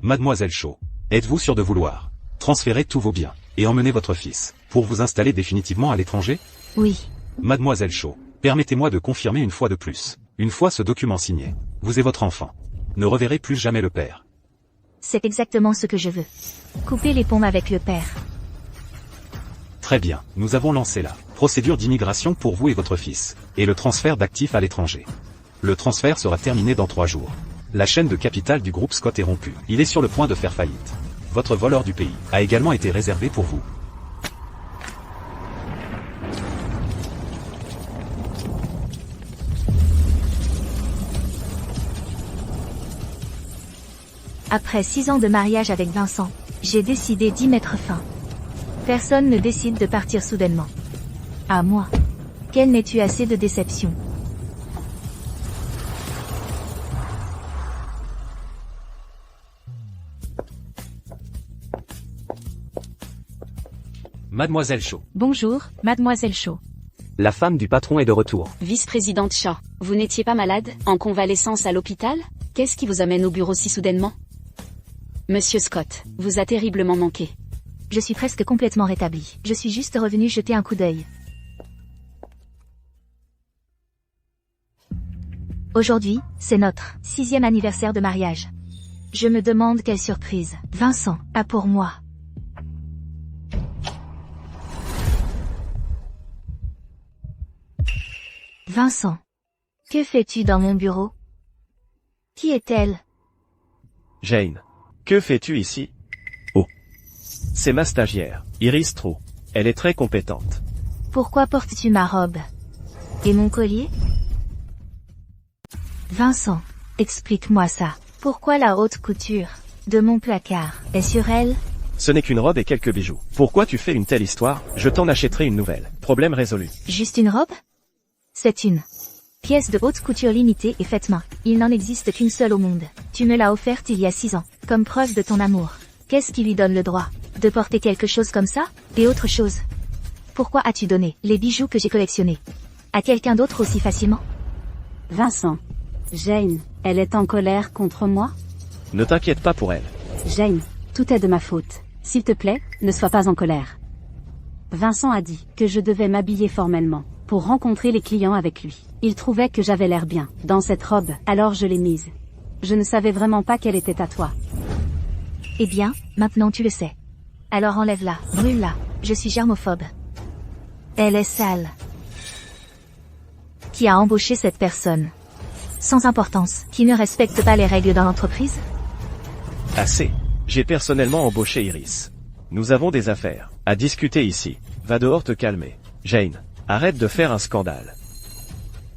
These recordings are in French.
Mademoiselle Shaw, êtes-vous sûre de vouloir transférer tous vos biens et emmener votre fils pour vous installer définitivement à l'étranger? Oui. Mademoiselle Shaw, permettez-moi de confirmer une fois de plus. Une fois ce document signé, vous et votre enfant ne reverrez plus jamais le père. C'est exactement ce que je veux. Couper les ponts avec le père. Très bien, nous avons lancé la procédure d'immigration pour vous et votre fils, et le transfert d'actifs à l'étranger. Le transfert sera terminé dans 3 jours. La chaîne de capital du groupe Scott est rompue. Il est sur le point de faire faillite. Votre vol hors du pays a également été réservé pour vous. Après 6 ans de mariage avec Vincent, j'ai décidé d'y mettre fin. Personne ne décide de partir soudainement. À moi. Quel n'es-tu assez de déception? Mademoiselle Shaw. Bonjour, Mademoiselle Shaw. La femme du patron est de retour. Vice-présidente Shaw, vous n'étiez pas malade, en convalescence à l'hôpital? Qu'est-ce qui vous amène au bureau si soudainement? Monsieur Scott, vous a terriblement manqué. Je suis presque complètement rétablie. Je suis juste revenue jeter un coup d'œil. Aujourd'hui, c'est notre 6e anniversaire de mariage. Je me demande quelle surprise Vincent a pour moi. Vincent, que fais-tu dans mon bureau? Qui est-elle? Jane, que fais-tu ici? Oh. C'est ma stagiaire, Iris Trou. Elle est très compétente. Pourquoi portes-tu ma robe? Et mon collier? Vincent, explique-moi ça. Pourquoi la haute couture de mon placard est sur elle? Ce n'est qu'une robe et quelques bijoux. Pourquoi tu fais une telle histoire? Je t'en achèterai une nouvelle. Problème résolu. Juste une robe? C'est une pièce de haute couture limitée et faite main. Il n'en existe qu'une seule au monde. Tu me l'as offerte il y a 6 ans, comme preuve de ton amour. Qu'est-ce qui lui donne le droit de porter quelque chose comme ça? Et autre chose. Pourquoi as-tu donné les bijoux que j'ai collectionnés à quelqu'un d'autre aussi facilement? Vincent. Jane, elle est en colère contre moi? Ne t'inquiète pas pour elle. Jane, tout est de ma faute. S'il te plaît, ne sois pas en colère. Vincent a dit que je devais m'habiller formellement pour rencontrer les clients avec lui. Il trouvait que j'avais l'air bien dans cette robe, alors je l'ai mise. Je ne savais vraiment pas qu'elle était à toi. Eh bien, maintenant tu le sais. Alors enlève-la, brûle-la. Je suis germophobe. Elle est sale. Qui a embauché cette personne? Sans importance, qui ne respecte pas les règles dans l'entreprise? Assez. J'ai personnellement embauché Iris. Nous avons des affaires à discuter ici. Va dehors te calmer. Jane, arrête de faire un scandale.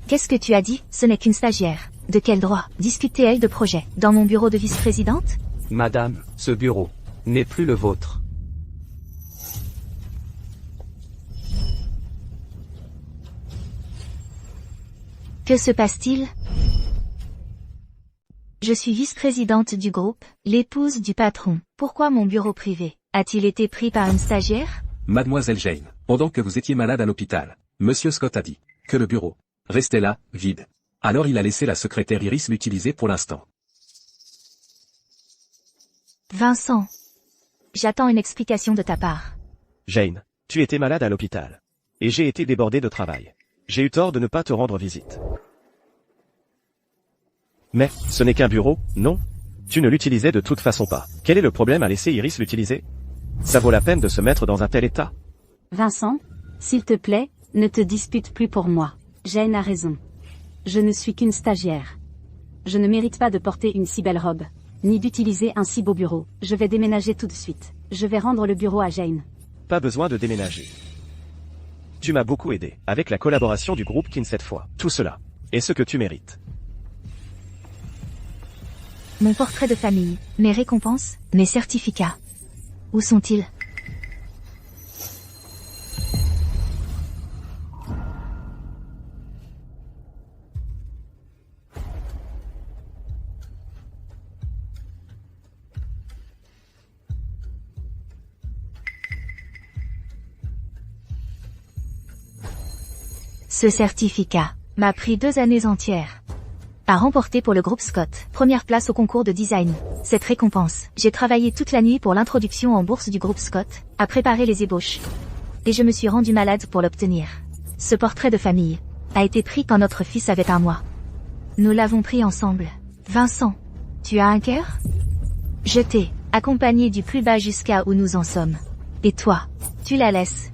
Qu'est-ce que tu as dit? Ce n'est qu'une stagiaire. De quel droit discutait-elle de projet dans mon bureau de vice-présidente? Madame, ce bureau n'est plus le vôtre. Que se passe-t-il? Je suis vice-présidente du groupe, l'épouse du patron. Pourquoi mon bureau privé a-t-il été pris par une stagiaire? Mademoiselle Jane, pendant que vous étiez malade à l'hôpital, Monsieur Scott a dit que le bureau restait là, vide. Alors il a laissé la secrétaire Iris l'utiliser pour l'instant. Vincent, j'attends une explication de ta part. Jane, tu étais malade à l'hôpital. Et j'ai été débordé de travail. J'ai eu tort de ne pas te rendre visite. Mais, ce n'est qu'un bureau, non? Tu ne l'utilisais de toute façon pas. Quel est le problème à laisser Iris l'utiliser? Ça vaut la peine de se mettre dans un tel état. Vincent, s'il te plaît, ne te dispute plus pour moi. Jane a raison. Je ne suis qu'une stagiaire. Je ne mérite pas de porter une si belle robe, ni d'utiliser un si beau bureau. Je vais déménager tout de suite. Je vais rendre le bureau à Jane. Pas besoin de déménager. Tu m'as beaucoup aidé, avec la collaboration du groupe Kin cette fois. Tout cela est ce que tu mérites. Mon portrait de famille, mes récompenses, mes certificats. Où sont-ils? Ce certificat m'a pris 2 années entières. A remporté pour le groupe Scott. Première place au concours de design. Cette récompense. J'ai travaillé toute la nuit pour l'introduction en bourse du groupe Scott, à préparer les ébauches. Et je me suis rendu malade pour l'obtenir. Ce portrait de famille a été pris quand notre fils avait 1 mois. Nous l'avons pris ensemble. Vincent, tu as un cœur? Je t'ai accompagné du plus bas jusqu'à où nous en sommes. Et toi, tu la laisses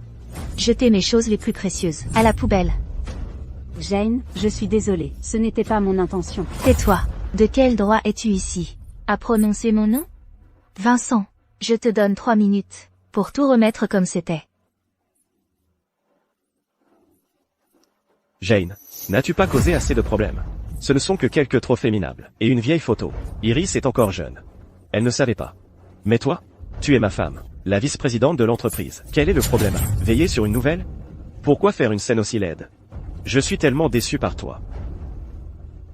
jeter mes choses les plus précieuses à la poubelle. Jane, je suis désolée, ce n'était pas mon intention. Tais-toi. De quel droit es-tu ici à prononcer mon nom? Vincent, je te donne 3 minutes pour tout remettre comme c'était. Jane, n'as-tu pas causé assez de problèmes? Ce ne sont que quelques trophées minables, et une vieille photo. Iris est encore jeune. Elle ne savait pas. Mais toi, tu es ma femme, la vice-présidente de l'entreprise. Quel est le problème? Veiller sur une nouvelle? Pourquoi faire une scène aussi laide? Je suis tellement déçu par toi.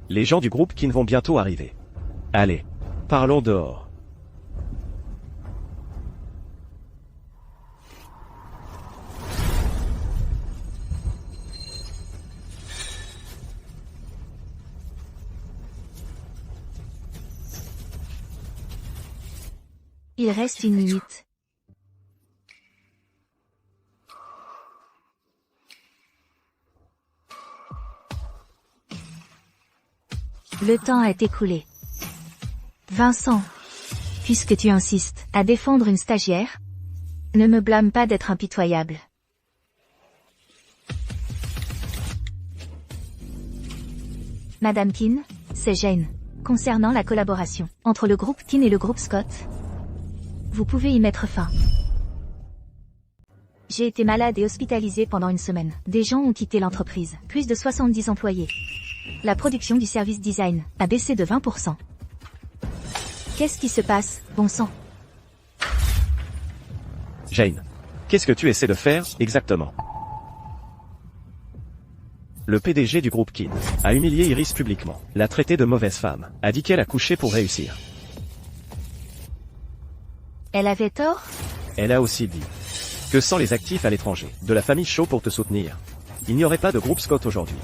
Les gens du groupe Kin vont bientôt arriver. Allez, parlons dehors. Il reste 1 minute. Le temps est écoulé. Vincent, puisque tu insistes à défendre une stagiaire, ne me blâme pas d'être impitoyable. Madame Kin, c'est Jane. Concernant la collaboration entre le groupe Kin et le groupe Scott, vous pouvez y mettre fin. J'ai été malade et hospitalisée pendant 1 semaine. Des gens ont quitté l'entreprise. Plus de 70 employés. La production du service design a baissé de 20%. Qu'est-ce qui se passe, bon sang? Jane, qu'est-ce que tu essaies de faire, exactement? Le PDG du groupe Kin a humilié Iris publiquement, l'a traitée de mauvaise femme, a dit qu'elle a couché pour réussir. Elle avait tort? Elle a aussi dit que sans les actifs à l'étranger, de la famille Shaw pour te soutenir, il n'y aurait pas de groupe Scott aujourd'hui.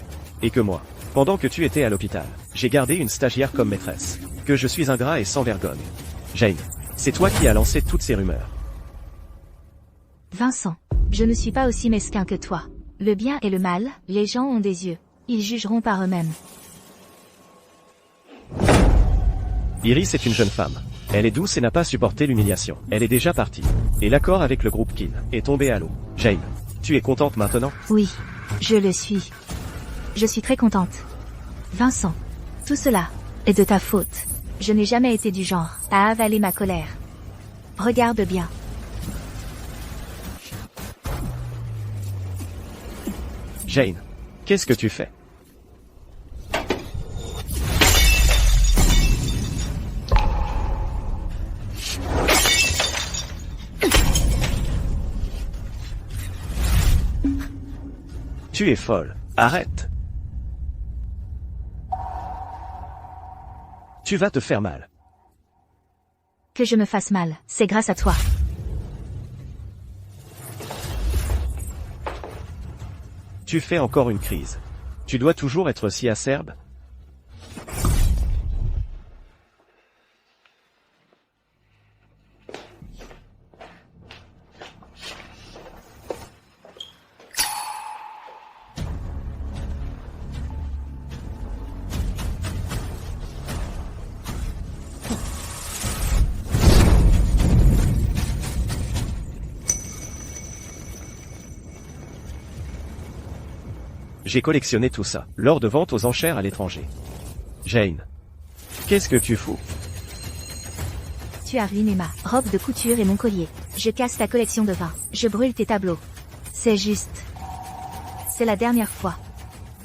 Et que moi, pendant que tu étais à l'hôpital, j'ai gardé une stagiaire comme maîtresse. Que je suis ingrat et sans vergogne. Jane, c'est toi qui as lancé toutes ces rumeurs. Vincent, je ne suis pas aussi mesquin que toi. Le bien et le mal, les gens ont des yeux. Ils jugeront par eux-mêmes. Iris est une jeune femme. Elle est douce et n'a pas supporté l'humiliation. Elle est déjà partie. Et l'accord avec le groupe Kin est tombé à l'eau. Jane, tu es contente maintenant? Oui, je le suis. Je suis très contente. Vincent, tout cela est de ta faute. Je n'ai jamais été du genre à avaler ma colère. Regarde bien. Jane, qu'est-ce que tu fais? Tu es folle. Arrête. Tu vas te faire mal. Que je me fasse mal, c'est grâce à toi. Tu fais encore une crise. Tu dois toujours être si acerbe. J'ai collectionné tout ça, lors de ventes aux enchères à l'étranger. Jane. Qu'est-ce que tu fous? Tu as ruiné ma robe de couture et mon collier. Je casse ta collection de vin. Je brûle tes tableaux. C'est juste. C'est la dernière fois.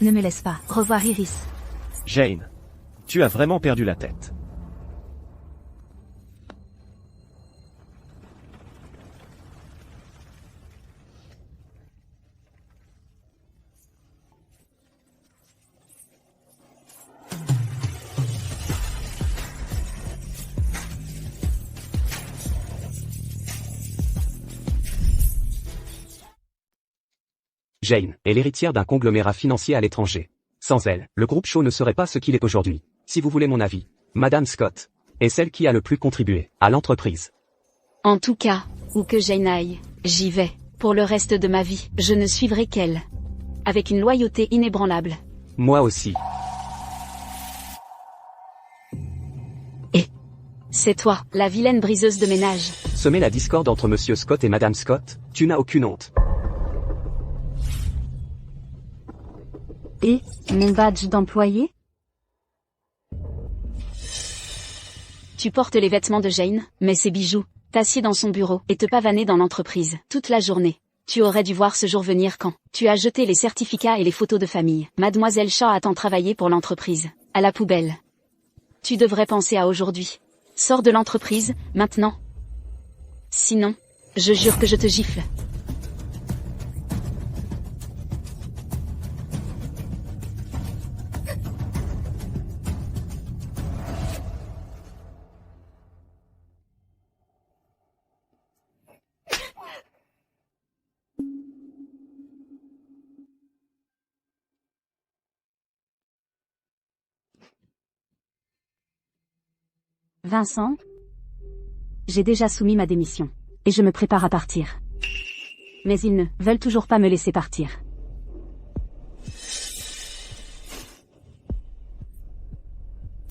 Ne me laisse pas revoir Iris. Jane. Tu as vraiment perdu la tête. Jane est l'héritière d'un conglomérat financier à l'étranger. Sans elle, le groupe Shaw ne serait pas ce qu'il est aujourd'hui. Si vous voulez mon avis, Madame Scott est celle qui a le plus contribué à l'entreprise. En tout cas, où que Jane aille, j'y vais. Pour le reste de ma vie, je ne suivrai qu'elle. Avec une loyauté inébranlable. Moi aussi. C'est toi, la vilaine briseuse de ménage. Semer la discorde entre Monsieur Scott et Madame Scott, tu n'as aucune honte. Et, mon badge d'employé? Tu portes les vêtements de Jane, mais ses bijoux, t'assieds dans son bureau et te pavaner dans l'entreprise, toute la journée. Tu aurais dû voir ce jour venir quand tu as jeté les certificats et les photos de famille. Mademoiselle Shaw a tant travaillé pour l'entreprise. À la poubelle. Tu devrais penser à aujourd'hui. Sors de l'entreprise, maintenant. Sinon, je jure que je te gifle. Vincent, j'ai déjà soumis ma démission, et je me prépare à partir. Mais ils ne veulent toujours pas me laisser partir.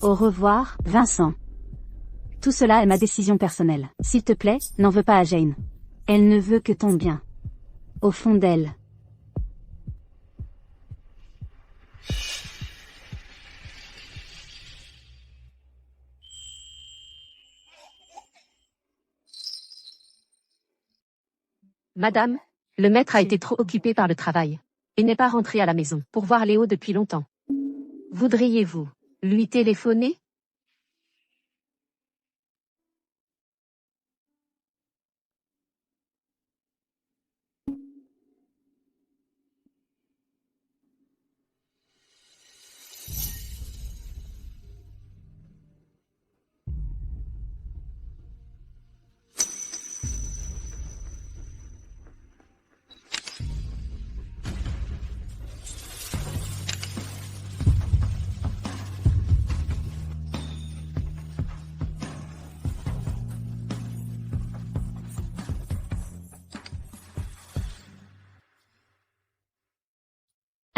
Au revoir, Vincent. Tout cela est ma décision personnelle. S'il te plaît, n'en veux pas à Jane. Elle ne veut que ton bien. Au fond d'elle. Madame, le maître a été trop occupé par le travail et n'est pas rentré à la maison pour voir Léo depuis longtemps. Voudriez-vous lui téléphoner?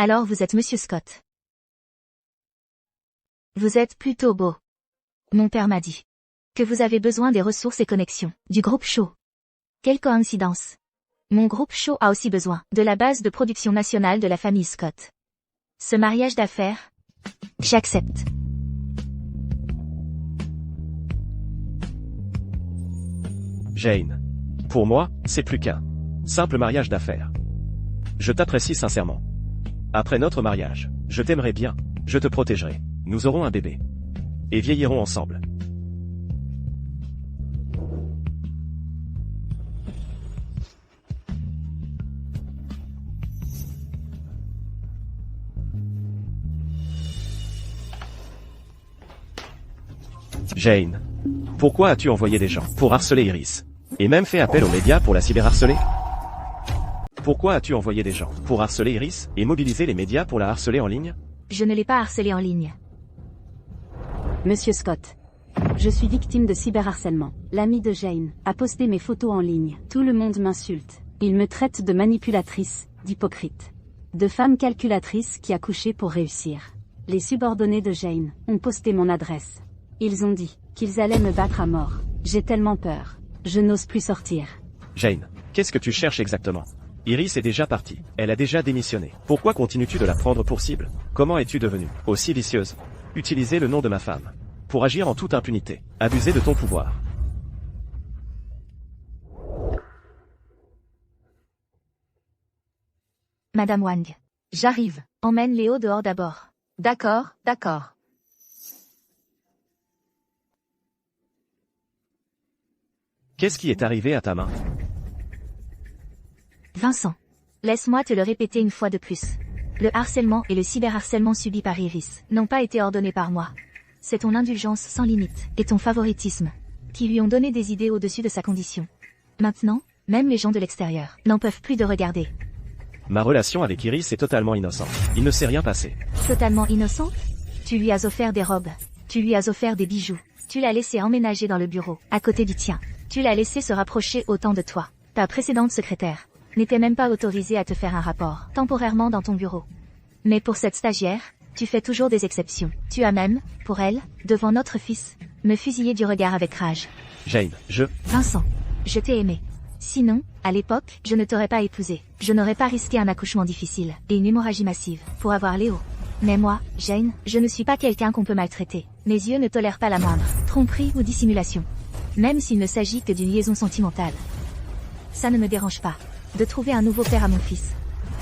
Alors vous êtes Monsieur Scott. Vous êtes plutôt beau. Mon père m'a dit que vous avez besoin des ressources et connexions du groupe Shaw. Quelle coïncidence. Mon groupe Shaw a aussi besoin de la base de production nationale de la famille Scott. Ce mariage d'affaires, j'accepte. Jane. Pour moi, c'est plus qu'un simple mariage d'affaires. Je t'apprécie sincèrement. Après notre mariage, je t'aimerai bien, je te protégerai, nous aurons un bébé. Et vieillirons ensemble. Jane. Pourquoi as-tu envoyé des gens pour harceler Iris? Et même fait appel aux médias pour la cyberharceler? Pourquoi as-tu envoyé des gens pour harceler Iris et mobiliser les médias pour la harceler en ligne? Je ne l'ai pas harcelée en ligne. Monsieur Scott. Je suis victime de cyberharcèlement. L'ami de Jane a posté mes photos en ligne. Tout le monde m'insulte. Il me traite de manipulatrice, d'hypocrite. De femme calculatrice qui a couché pour réussir. Les subordonnés de Jane ont posté mon adresse. Ils ont dit qu'ils allaient me battre à mort. J'ai tellement peur. Je n'ose plus sortir. Jane, qu'est-ce que tu cherches exactement? Iris est déjà partie. Elle a déjà démissionné. Pourquoi continues-tu de la prendre pour cible? Comment es-tu devenue aussi vicieuse? Utiliser le nom de ma femme pour agir en toute impunité. Abuser de ton pouvoir. Madame Wang. J'arrive. Emmène Léo dehors d'abord. D'accord, d'accord. Qu'est-ce qui est arrivé à ta main? Vincent. Laisse-moi te le répéter une fois de plus. Le harcèlement et le cyberharcèlement subis par Iris n'ont pas été ordonnés par moi. C'est ton indulgence sans limite et ton favoritisme qui lui ont donné des idées au-dessus de sa condition. Maintenant, même les gens de l'extérieur n'en peuvent plus de regarder. Ma relation avec Iris est totalement innocente. Il ne s'est rien passé. Totalement innocente? Tu lui as offert des robes. Tu lui as offert des bijoux. Tu l'as laissé emménager dans le bureau, à côté du tien. Tu l'as laissé se rapprocher autant de toi. Ta précédente secrétaire n'était même pas autorisée à te faire un rapport, temporairement dans ton bureau. Mais pour cette stagiaire, tu fais toujours des exceptions. Tu as même, pour elle, devant notre fils, me fusillé du regard avec rage. Jane, Vincent, je t'ai aimé. Sinon, à l'époque, je ne t'aurais pas épousé. Je n'aurais pas risqué un accouchement difficile et une hémorragie massive pour avoir Léo. Mais moi, Jane, je ne suis pas quelqu'un qu'on peut maltraiter. Mes yeux ne tolèrent pas la moindre tromperie ou dissimulation. Même s'il ne s'agit que d'une liaison sentimentale. Ça ne me dérange pas de trouver un nouveau père à mon fils.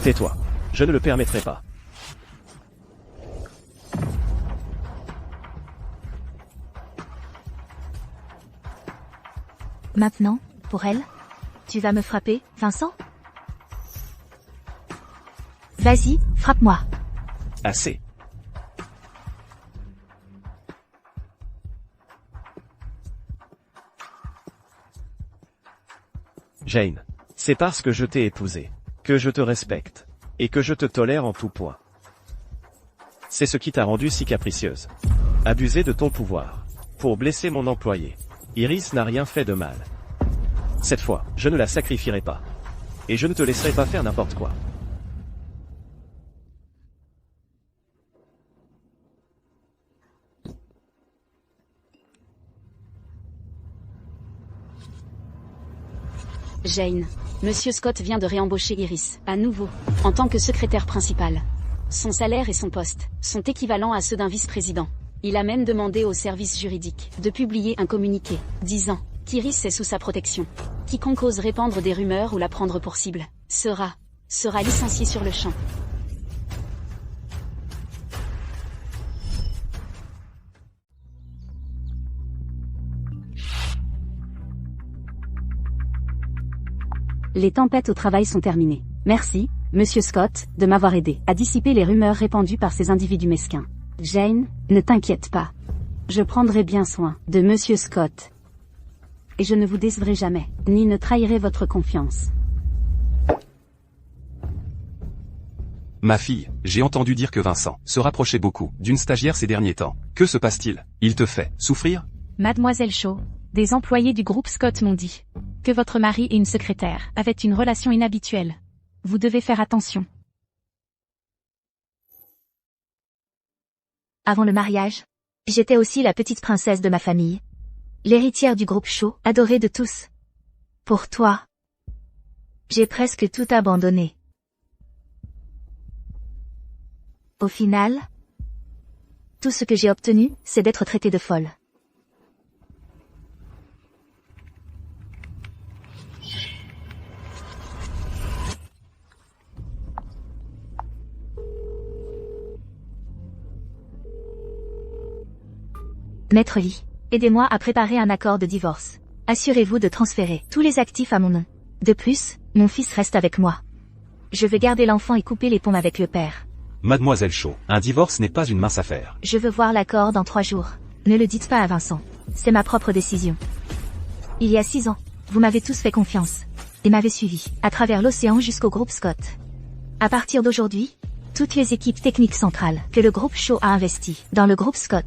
Tais-toi. Je ne le permettrai pas. Maintenant, pour elle, tu vas me frapper, Vincent? Vas-y, frappe-moi. Assez. Jane, c'est parce que je t'ai épousé, que je te respecte, et que je te tolère en tout point. C'est ce qui t'a rendue si capricieuse. Abuser de ton pouvoir, pour blesser mon employé. Iris n'a rien fait de mal. Cette fois, je ne la sacrifierai pas. Et je ne te laisserai pas faire n'importe quoi. Jane, Monsieur Scott vient de réembaucher Iris, à nouveau, en tant que secrétaire principale. Son salaire et son poste sont équivalents à ceux d'un vice-président. Il a même demandé au service juridique de publier un communiqué, disant qu'Iris est sous sa protection. Quiconque ose répandre des rumeurs ou la prendre pour cible, sera licencié sur le champ. Les tempêtes au travail sont terminées. Merci, Monsieur Scott, de m'avoir aidé à dissiper les rumeurs répandues par ces individus mesquins. Jane, ne t'inquiète pas. Je prendrai bien soin de Monsieur Scott. Et je ne vous décevrai jamais, ni ne trahirai votre confiance. Ma fille, j'ai entendu dire que Vincent se rapprochait beaucoup d'une stagiaire ces derniers temps. Que se passe-t-il? Il te fait souffrir? Mademoiselle Shaw, des employés du groupe Scott m'ont dit que votre mari et une secrétaire avaient une relation inhabituelle. Vous devez faire attention. Avant le mariage, j'étais aussi la petite princesse de ma famille. L'héritière du groupe Shaw, adorée de tous. Pour toi, j'ai presque tout abandonné. Au final, tout ce que j'ai obtenu, c'est d'être traitée de folle. Maître Lee, aidez-moi à préparer un accord de divorce. Assurez-vous de transférer tous les actifs à mon nom. De plus, mon fils reste avec moi. Je veux garder l'enfant et couper les ponts avec le père. Mademoiselle Shaw, un divorce n'est pas une mince affaire. Je veux voir l'accord dans 3 jours. Ne le dites pas à Vincent. C'est ma propre décision. Il y a 6 ans, vous m'avez tous fait confiance. Et m'avez suivi, à travers l'océan jusqu'au groupe Scott. À partir d'aujourd'hui, toutes les équipes techniques centrales que le groupe Shaw a investies dans le groupe Scott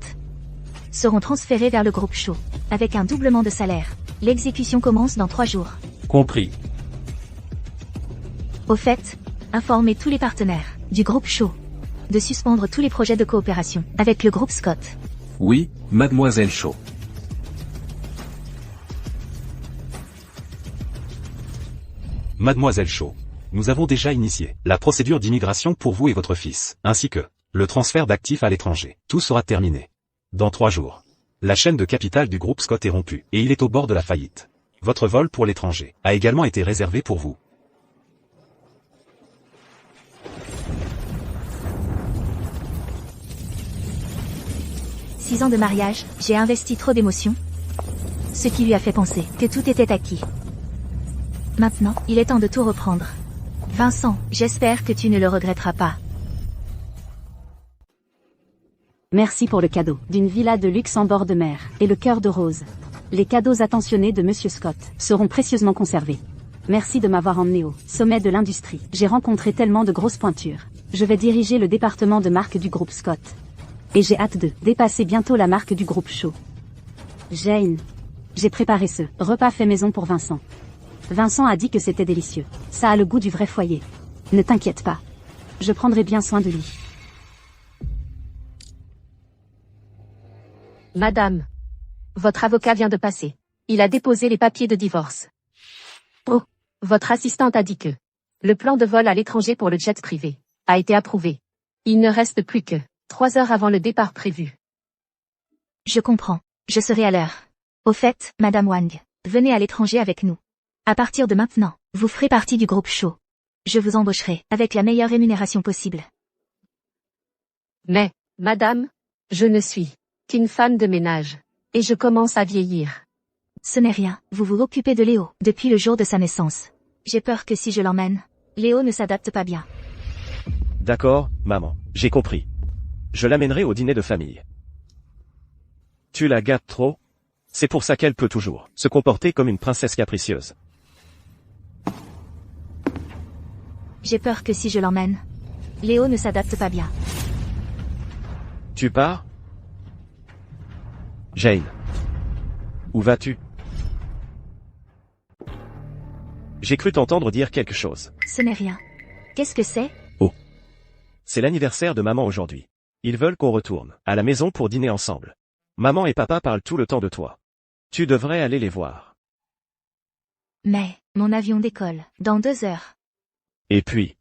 seront transférées vers le groupe Shaw, avec un doublement de salaire. L'exécution commence dans 3 jours. Compris. Au fait, informez tous les partenaires du groupe Shaw de suspendre tous les projets de coopération avec le groupe Scott. Oui, Mademoiselle Shaw. Mademoiselle Shaw, nous avons déjà initié la procédure d'immigration pour vous et votre fils, ainsi que le transfert d'actifs à l'étranger. Tout sera terminé dans 3 jours. La chaîne de capital du groupe Scott est rompue, et il est au bord de la faillite. Votre vol pour l'étranger a également été réservé pour vous. « 6 ans de mariage, j'ai investi trop d'émotions. Ce qui lui a fait penser que tout était acquis. Maintenant, il est temps de tout reprendre. Vincent, j'espère que tu ne le regretteras pas. » Merci pour le cadeau d'une villa de luxe en bord de mer et le cœur de rose. Les cadeaux attentionnés de Monsieur Scott seront précieusement conservés. Merci de m'avoir emmené au sommet de l'industrie. J'ai rencontré tellement de grosses pointures. Je vais diriger le département de marque du groupe Scott. Et j'ai hâte de dépasser bientôt la marque du groupe Shaw. Jane. J'ai préparé ce repas fait maison pour Vincent. Vincent a dit que c'était délicieux. Ça a le goût du vrai foyer. Ne t'inquiète pas. Je prendrai bien soin de lui. Madame. Votre avocat vient de passer. Il a déposé les papiers de divorce. Oh, votre assistante a dit que le plan de vol à l'étranger pour le jet privé a été approuvé. Il ne reste plus que 3 heures avant le départ prévu. Je comprends. Je serai à l'heure. Au fait, Madame Wang, venez à l'étranger avec nous. À partir de maintenant, vous ferez partie du groupe Shaw. Je vous embaucherai avec la meilleure rémunération possible. Mais, madame, je ne suis qu'une femme de ménage. Et je commence à vieillir. Ce n'est rien, vous vous occupez de Léo depuis le jour de sa naissance. J'ai peur que si je l'emmène, Léo ne s'adapte pas bien. D'accord, maman, j'ai compris. Je l'amènerai au dîner de famille. Tu la gâtes trop? C'est pour ça qu'elle peut toujours se comporter comme une princesse capricieuse. J'ai peur que si je l'emmène, Léo ne s'adapte pas bien. Tu pars? Jane. Où vas-tu? J'ai cru t'entendre dire quelque chose. Ce n'est rien. Qu'est-ce que c'est? Oh. C'est l'anniversaire de maman aujourd'hui. Ils veulent qu'on retourne à la maison pour dîner ensemble. Maman et papa parlent tout le temps de toi. Tu devrais aller les voir. Mais, mon avion décolle dans 2 heures. Et puis,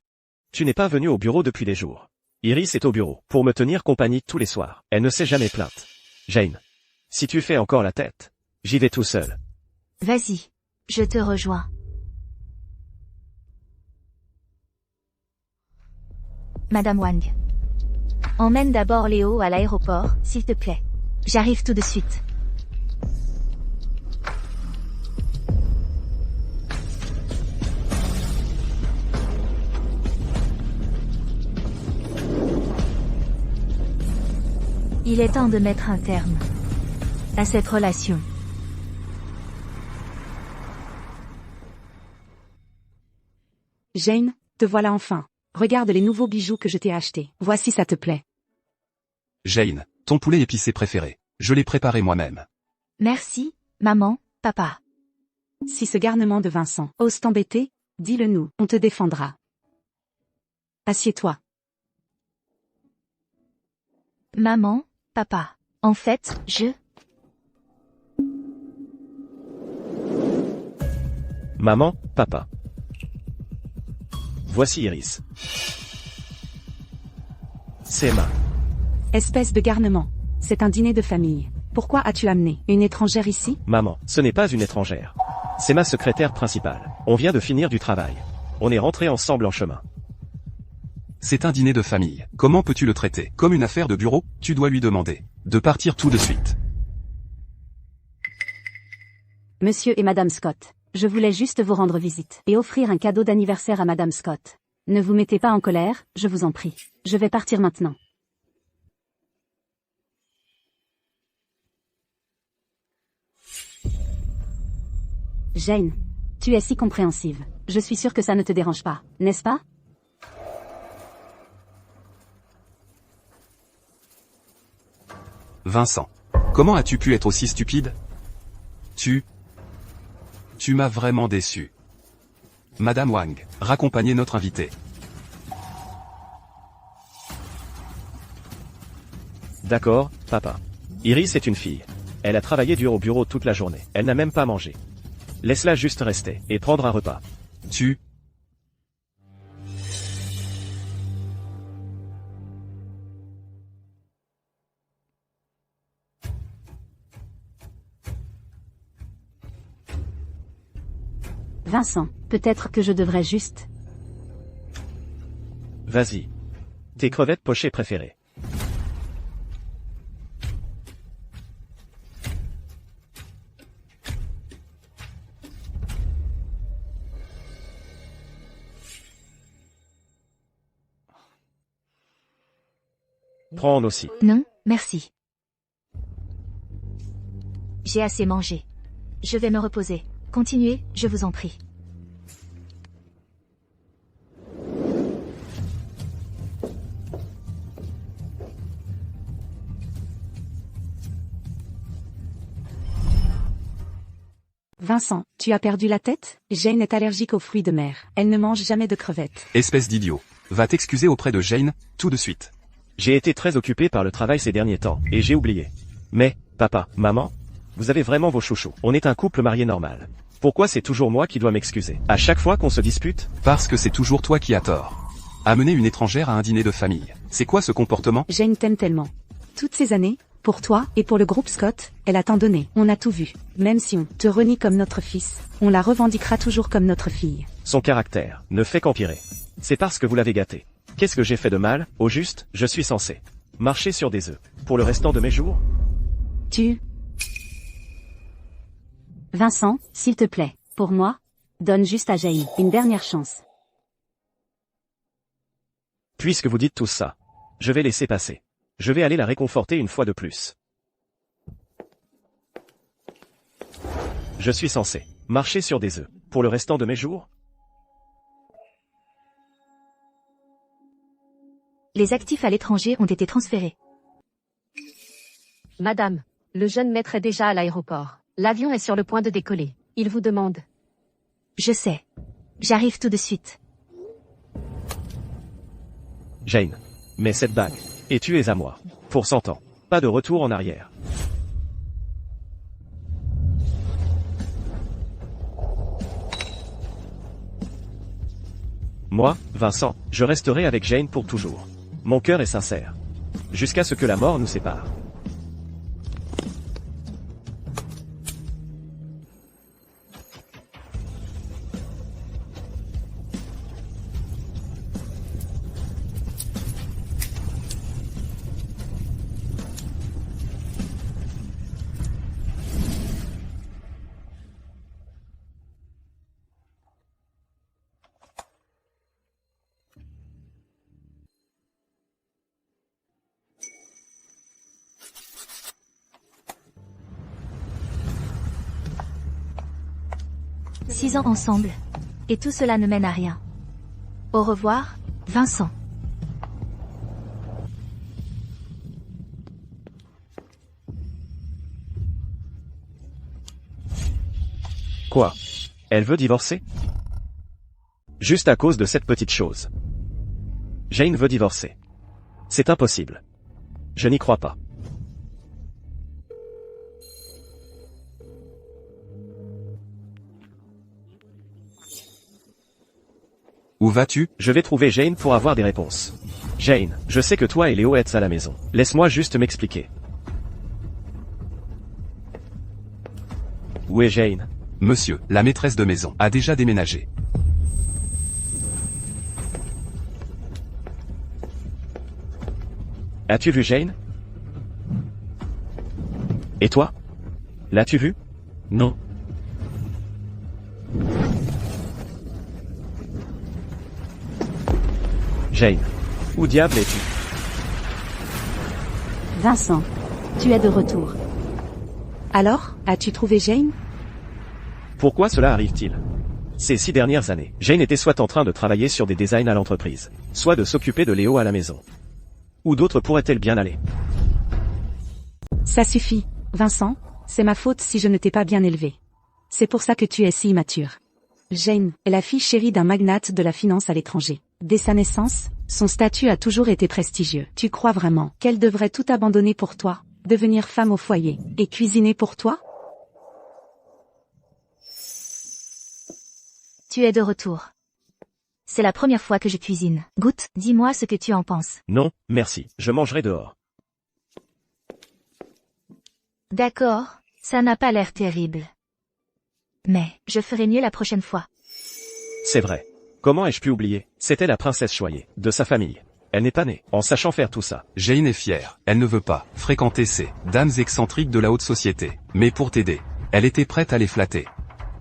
tu n'es pas venu au bureau depuis des jours. Iris est au bureau pour me tenir compagnie tous les soirs. Elle ne s'est jamais plainte. Jane, si tu fais encore la tête, j'y vais tout seul. Vas-y, je te rejoins. Madame Wang. Emmène d'abord Léo à l'aéroport, s'il te plaît. J'arrive tout de suite. Il est temps de mettre un terme à cette relation. Jane, te voilà enfin. Regarde les nouveaux bijoux que je t'ai achetés. Voici, ça te plaît. Jane, ton poulet épicé préféré. Je l'ai préparé moi-même. Merci, maman, papa. Si ce garnement de Vincent ose t'embêter, dis-le nous, on te défendra. Assieds-toi. Maman, papa. En fait, Maman, papa. Voici Iris. C'est Emma. Espèce de garnement. C'est un dîner de famille. Pourquoi as-tu amené une étrangère ici? Maman, ce n'est pas une étrangère. C'est ma secrétaire principale. On vient de finir du travail. On est rentrés ensemble en chemin. C'est un dîner de famille. Comment peux-tu le traiter? Comme une affaire de bureau? Tu dois lui demander de partir tout de suite. Monsieur et Madame Scott, je voulais juste vous rendre visite et offrir un cadeau d'anniversaire à Madame Scott. Ne vous mettez pas en colère, je vous en prie. Je vais partir maintenant. Jane, tu es si compréhensive. Je suis sûre que ça ne te dérange pas, n'est-ce pas? Vincent. Comment as-tu pu être aussi stupide? Tu m'as vraiment déçu. Madame Wang, raccompagnez notre invité. D'accord, papa. Iris est une fille. Elle a travaillé dur au bureau toute la journée. Elle n'a même pas mangé. Laisse-la juste rester et prendre un repas. Tu... Vincent, peut-être que je devrais juste... Vas-y. Tes crevettes pochées préférées. Prends aussi. Non, merci. J'ai assez mangé. Je vais me reposer. Continuez, je vous en prie. Vincent, tu as perdu la tête? Jane est allergique aux fruits de mer. Elle ne mange jamais de crevettes. Espèce d'idiot. Va t'excuser auprès de Jane, tout de suite. J'ai été très occupé par le travail ces derniers temps, et j'ai oublié. Mais, papa, maman, vous avez vraiment vos chouchous. On est un couple marié normal. Pourquoi c'est toujours moi qui dois m'excuser? À chaque fois qu'on se dispute? Parce que c'est toujours toi qui as tort. Amener une étrangère à un dîner de famille. C'est quoi ce comportement? Jane t'aime tellement. Toutes ces années, pour toi et pour le groupe Scott, elle a tant donné. On a tout vu. Même si on te renie comme notre fils, on la revendiquera toujours comme notre fille. Son caractère ne fait qu'empirer. C'est parce que vous l'avez gâté. Qu'est-ce que j'ai fait de mal? Au juste, je suis censé marcher sur des œufs. Pour le restant de mes jours? Vincent, s'il te plaît, pour moi, donne juste à Jane une dernière chance. Puisque vous dites tout ça, je vais laisser passer. Je vais aller la réconforter une fois de plus. Je suis censé marcher sur des œufs. Pour le restant de mes jours? Les actifs à l'étranger ont été transférés. Madame, le jeune maître est déjà à l'aéroport. L'avion est sur le point de décoller. Il vous demande. Je sais. J'arrive tout de suite. Jane, mais cette bague, et tu es à moi. Pour 100 ans. Pas de retour en arrière. Moi, Vincent, je resterai avec Jane pour toujours. Mon cœur est sincère. Jusqu'à ce que la mort nous sépare. « 6 ans ensemble. Et tout cela ne mène à rien. Au revoir, Vincent. » Quoi? Elle veut divorcer? Juste à cause de cette petite chose. Jane veut divorcer. C'est impossible. Je n'y crois pas. Où vas-tu? Je vais trouver Jane pour avoir des réponses. Jane, je sais que toi et Léo êtes à la maison. Laisse-moi juste m'expliquer. Où est Jane? Monsieur, la maîtresse de maison, a déjà déménagé. As-tu vu Jane? Et toi? L'as-tu vu? Non. Jane, où diable es-tu? Vincent, tu es de retour. Alors, as-tu trouvé Jane? Pourquoi cela arrive-t-il? Ces 6 dernières années, Jane était soit en train de travailler sur des designs à l'entreprise, soit de s'occuper de Léo à la maison. Où d'autre pourrait-elle bien aller? Ça suffit, Vincent, c'est ma faute si je ne t'ai pas bien élevé. C'est pour ça que tu es si immature. Jane est la fille chérie d'un magnate de la finance à l'étranger. Dès sa naissance, son statut a toujours été prestigieux. Tu crois vraiment qu'elle devrait tout abandonner pour toi, devenir femme au foyer, et cuisiner pour toi? Tu es de retour. C'est la première fois que je cuisine. Goûte, dis-moi ce que tu en penses. Non, merci, je mangerai dehors. D'accord, ça n'a pas l'air terrible. Mais, je ferai mieux la prochaine fois. C'est vrai. Comment ai-je pu oublier? C'était la princesse choyée, de sa famille. Elle n'est pas née, en sachant faire tout ça. Jane est fière. Elle ne veut pas fréquenter ces dames excentriques de la haute société. Mais pour t'aider, elle était prête à les flatter.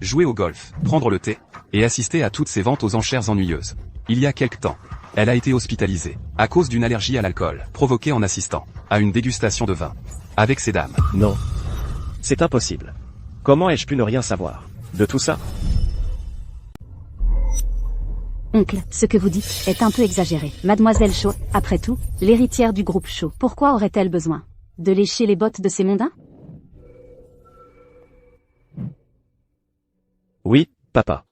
Jouer au golf, prendre le thé, et assister à toutes ces ventes aux enchères ennuyeuses. Il y a quelque temps, elle a été hospitalisée, à cause d'une allergie à l'alcool, provoquée en assistant à une dégustation de vin. Avec ces dames. Non. C'est impossible. Comment ai-je pu ne rien savoir de tout ça? Oncle, ce que vous dites est un peu exagéré. Mademoiselle Shaw, après tout, l'héritière du groupe Shaw. Pourquoi aurait-elle besoin de lécher les bottes de ces mondains? Papa.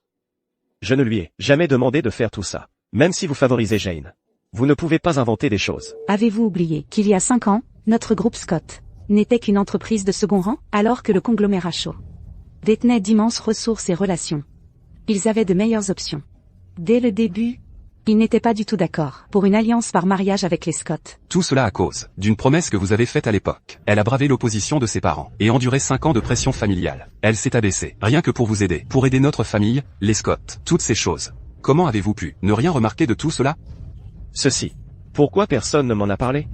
Je ne lui ai jamais demandé de faire tout ça. Même si vous favorisez Jane. Vous ne pouvez pas inventer des choses. Avez-vous oublié qu'il y a 5 ans, notre groupe Scott n'était qu'une entreprise de second rang, alors que le conglomérat Shaw détenait d'immenses ressources et relations. Ils avaient de meilleures options. Dès le début, ils n'étaient pas du tout d'accord pour une alliance par mariage avec les Scott. Tout cela à cause d'une promesse que vous avez faite à l'époque. Elle a bravé l'opposition de ses parents et enduré 5 ans de pression familiale. Elle s'est abaissée, rien que pour vous aider, pour aider notre famille, les Scott. Toutes ces choses. Comment avez-vous pu ne rien remarquer de tout cela? Ceci. Pourquoi personne ne m'en a parlé?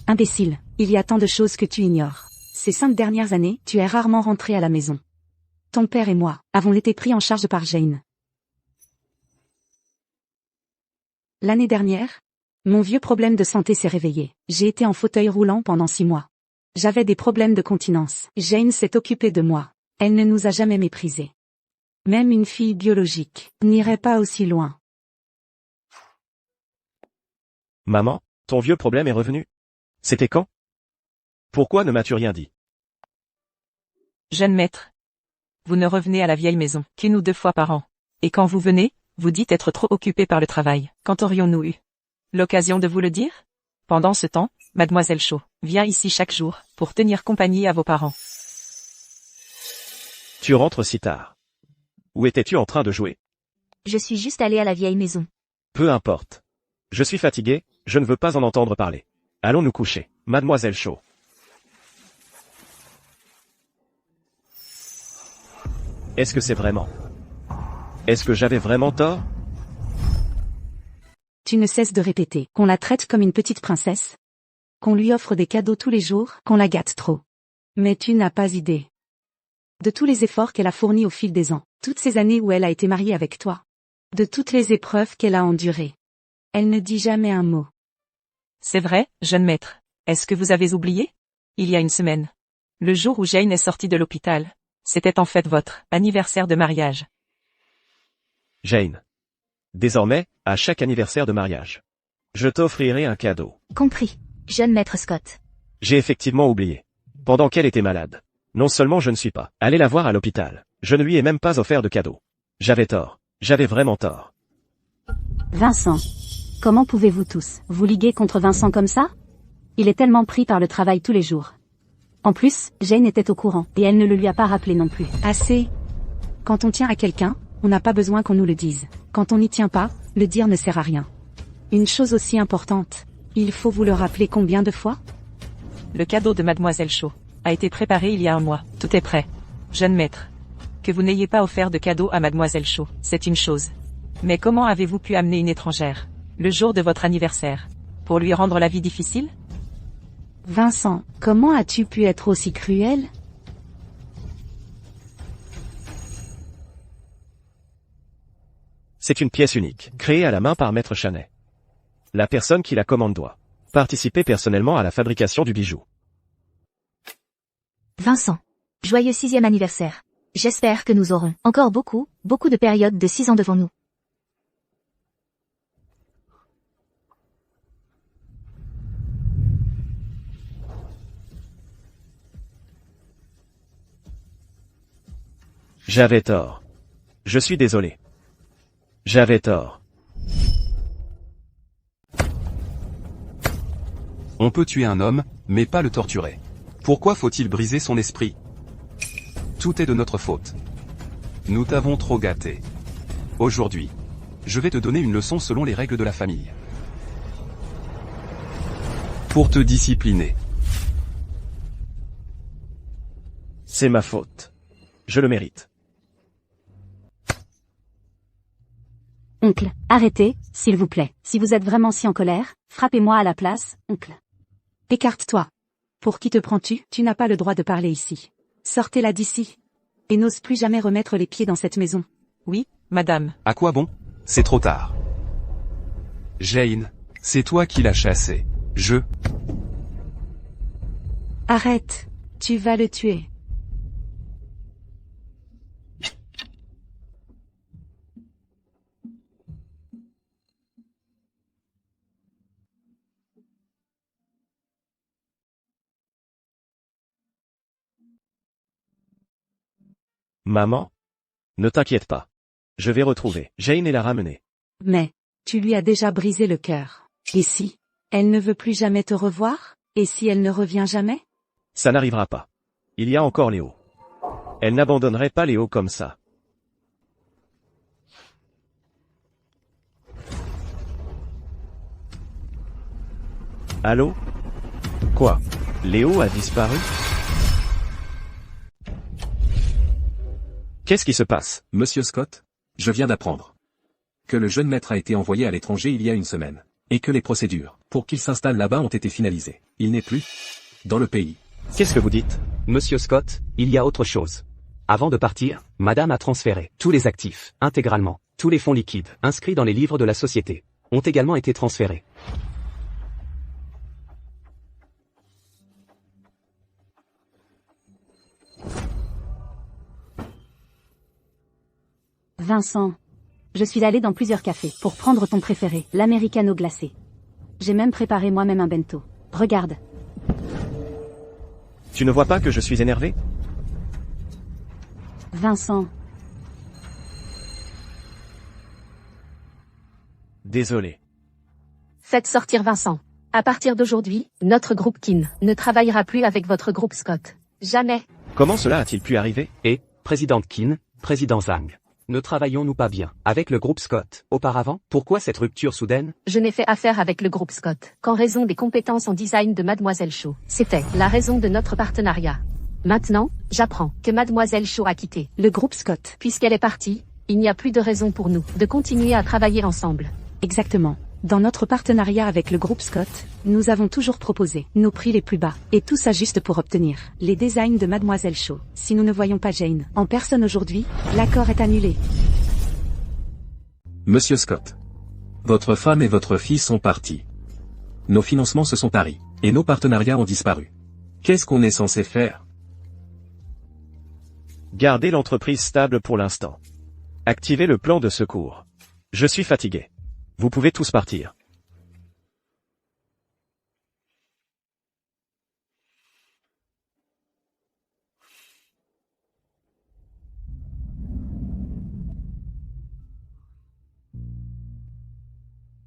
Imbécile, il y a tant de choses que tu ignores. Ces 5 dernières années, tu es rarement rentré à la maison. Ton père et moi avons été pris en charge par Jane. L'année dernière, mon vieux problème de santé s'est réveillé. J'ai été en fauteuil roulant pendant 6 mois. J'avais des problèmes de continence. Jane s'est occupée de moi. Elle ne nous a jamais méprisés. Même une fille biologique n'irait pas aussi loin. Maman, ton vieux problème est revenu. C'était quand? Pourquoi ne m'as-tu rien dit? Jeune maître. Vous ne revenez à la vieille maison qu'une ou 2 fois par an. Et quand vous venez, vous dites être trop occupé par le travail. Quand aurions-nous eu l'occasion de vous le dire? Pendant ce temps, mademoiselle Shaw vient ici chaque jour pour tenir compagnie à vos parents. Tu rentres si tard. Où étais-tu en train de jouer? Je suis juste allée à la vieille maison. Peu importe. Je suis fatigué, je ne veux pas en entendre parler. Allons nous coucher, mademoiselle Shaw. Est-ce que c'est vraiment? Est-ce que j'avais vraiment tort? Tu ne cesses de répéter qu'on la traite comme une petite princesse, qu'on lui offre des cadeaux tous les jours, qu'on la gâte trop. Mais tu n'as pas idée de tous les efforts qu'elle a fournis au fil des ans, toutes ces années où elle a été mariée avec toi, de toutes les épreuves qu'elle a endurées. Elle ne dit jamais un mot. C'est vrai, jeune maître. Est-ce que vous avez oublié? Il y a une semaine. Le jour où Jane est sortie de l'hôpital. C'était en fait votre anniversaire de mariage. Jane. Désormais, à chaque anniversaire de mariage, je t'offrirai un cadeau. Compris, jeune maître Scott. J'ai effectivement oublié. Pendant qu'elle était malade. Non seulement je ne suis pas allé la voir à l'hôpital, je ne lui ai même pas offert de cadeau. J'avais tort. J'avais vraiment tort. Vincent. Comment pouvez-vous tous vous liguer contre Vincent comme ça? Il est tellement pris par le travail tous les jours. En plus, Jane était au courant, et elle ne le lui a pas rappelé non plus. Assez. Quand on tient à quelqu'un, on n'a pas besoin qu'on nous le dise. Quand on n'y tient pas, le dire ne sert à rien. Une chose aussi importante, il faut vous le rappeler combien de fois? Le cadeau de mademoiselle Shaw a été préparé il y a 1 mois. Tout est prêt. Jeune maître. Que vous n'ayez pas offert de cadeau à mademoiselle Shaw, c'est une chose. Mais comment avez-vous pu amener une étrangère, le jour de votre anniversaire, pour lui rendre la vie difficile? Vincent, comment as-tu pu être aussi cruel? C'est une pièce unique, créée à la main par Maître Chanet. La personne qui la commande doit participer personnellement à la fabrication du bijou. Vincent. Joyeux 6e anniversaire. J'espère que nous aurons encore beaucoup de périodes de 6 ans devant nous. J'avais tort. Je suis désolé. J'avais tort. On peut tuer un homme, mais pas le torturer. Pourquoi faut-il briser son esprit? Tout est de notre faute. Nous t'avons trop gâté. Aujourd'hui, je vais te donner une leçon selon les règles de la famille. Pour te discipliner. C'est ma faute. Je le mérite. Oncle, arrêtez, s'il vous plaît. Si vous êtes vraiment si en colère, frappez-moi à la place, oncle. Écarte-toi. Pour qui te prends-tu? Tu n'as pas le droit de parler ici. Sortez-la d'ici. Et n'ose plus jamais remettre les pieds dans cette maison. Oui, madame. À quoi bon? C'est trop tard. Jane, c'est toi qui l'as chassé. Arrête. Tu vas le tuer. Maman? Ne t'inquiète pas. Je vais retrouver Jane et la ramener. Mais, tu lui as déjà brisé le cœur. Et si elle ne veut plus jamais te revoir? Et si elle ne revient jamais? Ça n'arrivera pas. Il y a encore Léo. Elle n'abandonnerait pas Léo comme ça. Allô? Quoi? Léo a disparu? Qu'est-ce qui se passe? Monsieur Scott, je viens d'apprendre que le jeune maître a été envoyé à l'étranger il y a une semaine, et que les procédures pour qu'il s'installe là-bas ont été finalisées. Il n'est plus dans le pays. Qu'est-ce que vous dites? Monsieur Scott, il y a autre chose. Avant de partir, Madame a transféré tous les actifs, intégralement. Tous les fonds liquides, inscrits dans les livres de la société, ont également été transférés. Vincent, je suis allée dans plusieurs cafés pour prendre ton préféré, l'americano glacé. J'ai même préparé moi-même un bento. Regarde. Tu ne vois pas que je suis énervé? Vincent. Désolé. Faites sortir Vincent. À partir d'aujourd'hui, notre groupe Kin ne travaillera plus avec votre groupe Scott. Jamais. Comment cela a-t-il pu arriver? Et, présidente Kin, président Zhang, ne travaillons-nous pas bien avec le groupe Scott auparavant? Pourquoi cette rupture soudaine? Je n'ai fait affaire avec le groupe Scott qu'en raison des compétences en design de Mademoiselle Shaw. C'était la raison de notre partenariat. Maintenant, j'apprends que Mademoiselle Shaw a quitté Le groupe Scott. Puisqu'elle est partie, il n'y a plus de raison pour nous de continuer à travailler ensemble. Exactement. Dans notre partenariat avec le groupe Scott, nous avons toujours proposé nos prix les plus bas, et tout ça juste pour obtenir les designs de Mademoiselle Shaw. Si nous ne voyons pas Jane en personne aujourd'hui, l'accord est annulé. Monsieur Scott, votre femme et votre fille sont partis. Nos financements se sont taris, et nos partenariats ont disparu. Qu'est-ce qu'on est censé faire? Gardez l'entreprise stable pour l'instant. Activez le plan de secours. Je suis fatigué. Vous pouvez tous partir.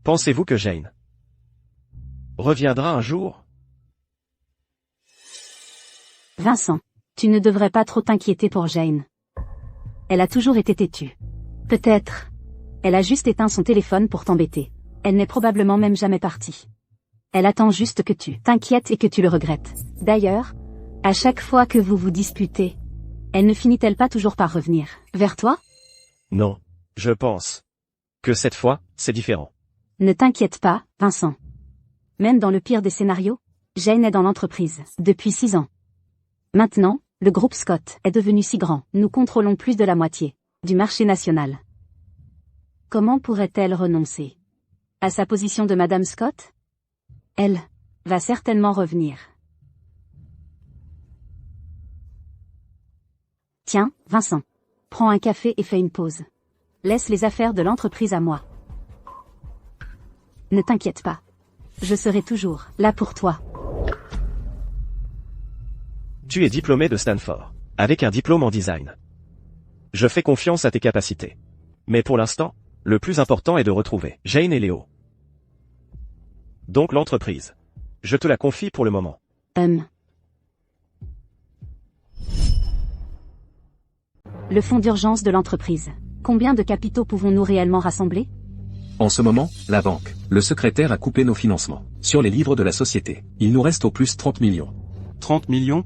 Pensez-vous que Jane reviendra un jour? Vincent, tu ne devrais pas trop t'inquiéter pour Jane. Elle a toujours été têtue. Peut-être. Elle a juste éteint son téléphone pour t'embêter. Elle n'est probablement même jamais partie. Elle attend juste que tu t'inquiètes et que tu le regrettes. D'ailleurs, à chaque fois que vous vous disputez, elle ne finit-elle pas toujours par revenir vers toi? Non, je pense que cette fois, c'est différent. Ne t'inquiète pas, Vincent. Même dans le pire des scénarios, Jane est dans l'entreprise depuis 6 ans. Maintenant, le groupe Scott est devenu si grand, nous contrôlons plus de la moitié du marché national. Comment pourrait-elle renoncer à sa position de Madame Scott? Elle va certainement revenir. Tiens, Vincent. Prends un café et fais une pause. Laisse les affaires de l'entreprise à moi. Ne t'inquiète pas. Je serai toujours là pour toi. Tu es diplômé de Stanford, avec un diplôme en design. Je fais confiance à tes capacités. Mais pour l'instant, le plus important est de retrouver Jane et Léo. Donc l'entreprise. Je te la confie pour le moment. Le fonds d'urgence de l'entreprise. Combien de capitaux pouvons-nous réellement rassembler? En ce moment, la banque, le secrétaire a coupé nos financements sur les livres de la société. Il nous reste au plus 30 millions. 30 millions?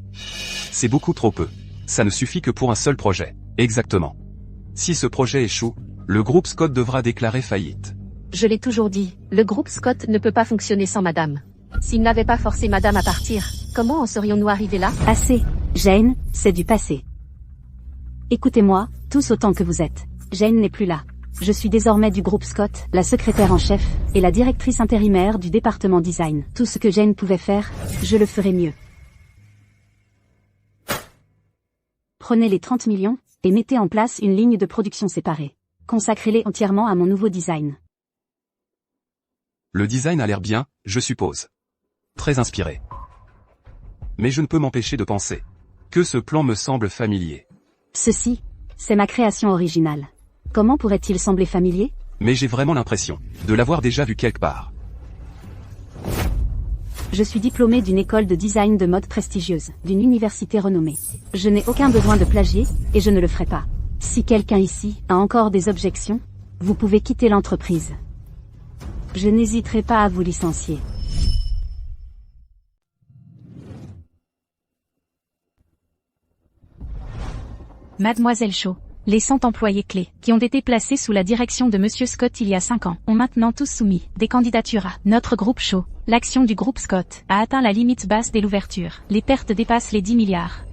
C'est beaucoup trop peu. Ça ne suffit que pour un seul projet. Exactement. Si ce projet échoue, le groupe Scott devra déclarer faillite. Je l'ai toujours dit, le groupe Scott ne peut pas fonctionner sans Madame. S'il n'avait pas forcé Madame à partir, comment en serions-nous arrivés là? Assez. Jane, c'est du passé. Écoutez-moi, tous autant que vous êtes. Jane n'est plus là. Je suis désormais du groupe Scott, la secrétaire en chef, et la directrice intérimaire du département design. Tout ce que Jane pouvait faire, je le ferai mieux. Prenez les 30 millions, et mettez en place une ligne de production séparée. Consacrez-les entièrement à mon nouveau design. Le design a l'air bien, je suppose. Très inspiré. Mais je ne peux m'empêcher de penser que ce plan me semble familier. Ceci, c'est ma création originale. Comment pourrait-il sembler familier? Mais j'ai vraiment l'impression de l'avoir déjà vu quelque part. Je suis diplômée d'une école de design de mode prestigieuse, d'une université renommée. Je n'ai aucun besoin de plagier, et je ne le ferai pas. Si quelqu'un ici a encore des objections, vous pouvez quitter l'entreprise. Je n'hésiterai pas à vous licencier. Mademoiselle Shaw. Les 100 employés clés, qui ont été placés sous la direction de Monsieur Scott il y a 5 ans, ont maintenant tous soumis des candidatures à notre groupe Shaw. L'action du groupe Scott a atteint la limite basse dès l'ouverture. Les pertes dépassent les 10 milliards.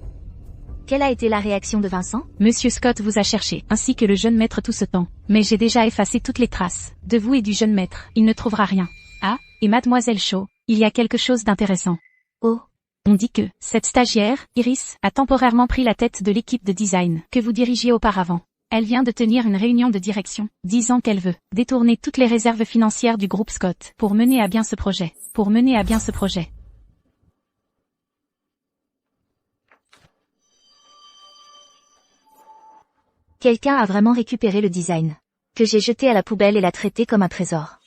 Quelle a été la réaction de Vincent? Monsieur Scott vous a cherché, ainsi que le jeune maître tout ce temps. Mais j'ai déjà effacé toutes les traces de vous et du jeune maître. Il ne trouvera rien. Ah, et Mademoiselle Shaw, il y a quelque chose d'intéressant. Oh. On dit que cette stagiaire, Iris, a temporairement pris la tête de l'équipe de design que vous dirigiez auparavant. Elle vient de tenir une réunion de direction, disant qu'elle veut détourner toutes les réserves financières du groupe Scott pour mener à bien ce projet. Quelqu'un a vraiment récupéré le design, que j'ai jeté à la poubelle et l'a traité comme un trésor.